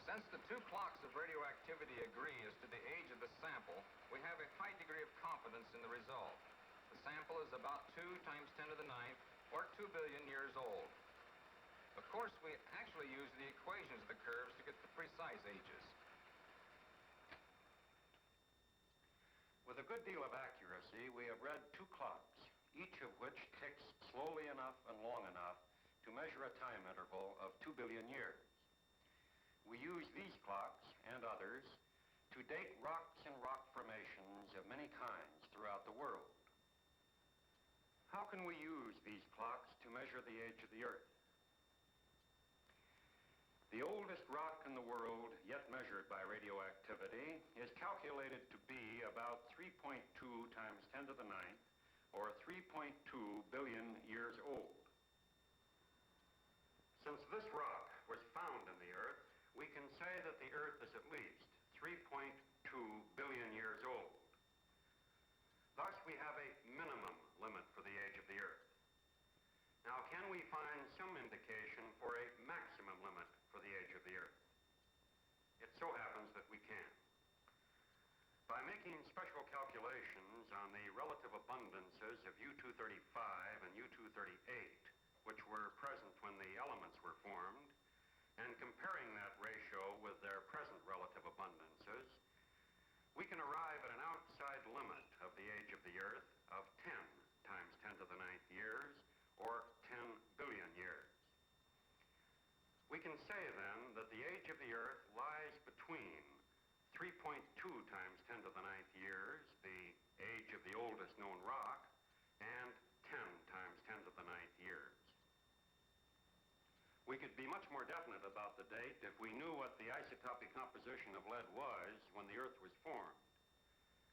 Since the two clocks of radioactivity agree as to the age of the sample, we have a high degree of confidence in the result. The sample is about 2 times 10 to the 9th, or 2 billion years old. Of course, we actually use the equations of the curves to get the precise ages. With a good deal of accuracy, we have read two clocks, each of which ticks slowly enough and long enough to measure a time interval of 2 billion years. We use these clocks and others to date rocks and rock formations of many kinds throughout the world. How can we use these clocks to measure the age of the Earth? The oldest rock in the world yet measured by radioactivity is calculated to be about 3.2 times 10 to the 9th, or 3.2 billion years old. Since this rock was found in the Earth, we can say that the Earth is at least 3.2 billion years old. Thus, we have a minimum limit for the age of the Earth. find some indication for a maximum limit for the age of the Earth. It so happens that we can. By making special calculations on the relative abundances of U-235 and U-238, which were present when the elements were formed, and comparing that ratio with their present relative abundances, we can arrive at an outside limit of the age of the Earth of 10 times 10 to the 9th years, or 10 billion years. We can say then that the age of the Earth lies between 3.2 times 10 to the 9th years, the age of the oldest known rock, and 10 times 10 to the 9th years. We could be much more definite about the date if we knew what the isotopic composition of lead was when the Earth was formed.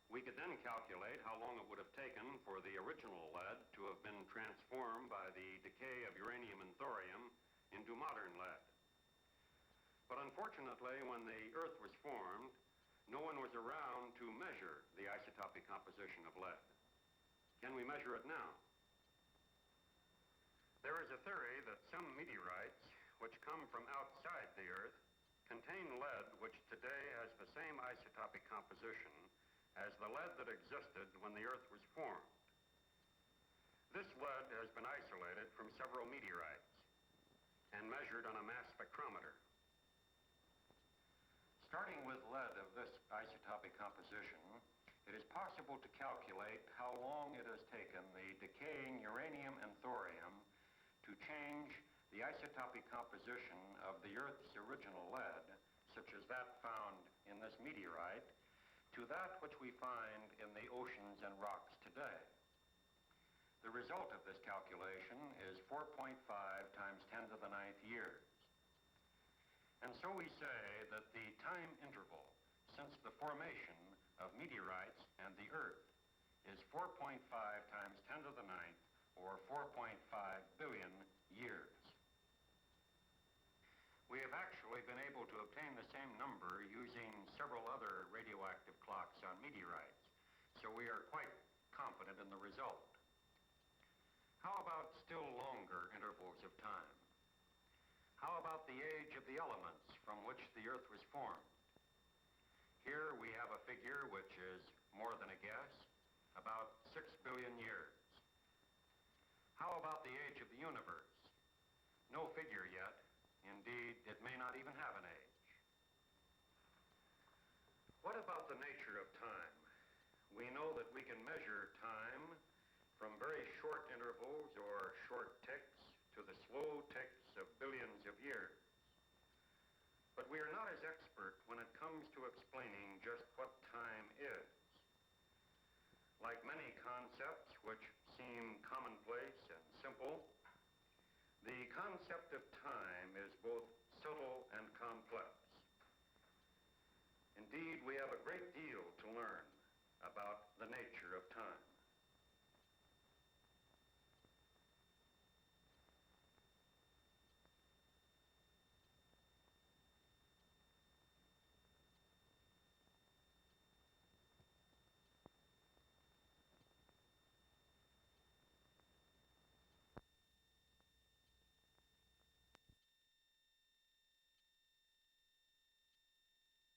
We could then calculate how long it would have taken for the original lead to have been transformed by the decay of uranium and thorium into modern lead. But unfortunately, when the Earth was formed, no one was around to measure the isotopic composition of lead. Can we measure it now? There is a theory that some meteorites, which come from outside the Earth, contain lead which today has the same isotopic composition as the lead that existed when the Earth was formed. This lead has been isolated from several meteorites and measured on a mass spectrometer. Starting with lead of this isotopic composition, it is possible to calculate how long it has taken the decaying uranium and thorium to change the isotopic composition of the Earth's original lead, such as that found in this meteorite, to that which we find in the oceans and rocks today. The result of this calculation is 4.5 times 10 to the 9th years. And so we say that the time interval since the formation of meteorites and the Earth is 4.5 times 10 to the 9th, or 4.5 billion years. We have actually been able to obtain the same number using several other radioactive clocks on meteorites, so we are quite confident in the result. How about still longer intervals of time? How about the age of the elements from which the Earth was formed? Here we have a figure which is more than a guess, about 6 billion years. How about the age of the universe? No figure yet. Indeed, it may not even have an age. What about the nature of time? We know that we can measure time from very short intervals or short ticks to the slow ticks of billions of years. But we are not as expert when it comes to explaining just what time is. Like many concepts which seem commonplace and simple, the concept of time is both subtle and complex. Indeed, we have a great deal to learn about the nature of time.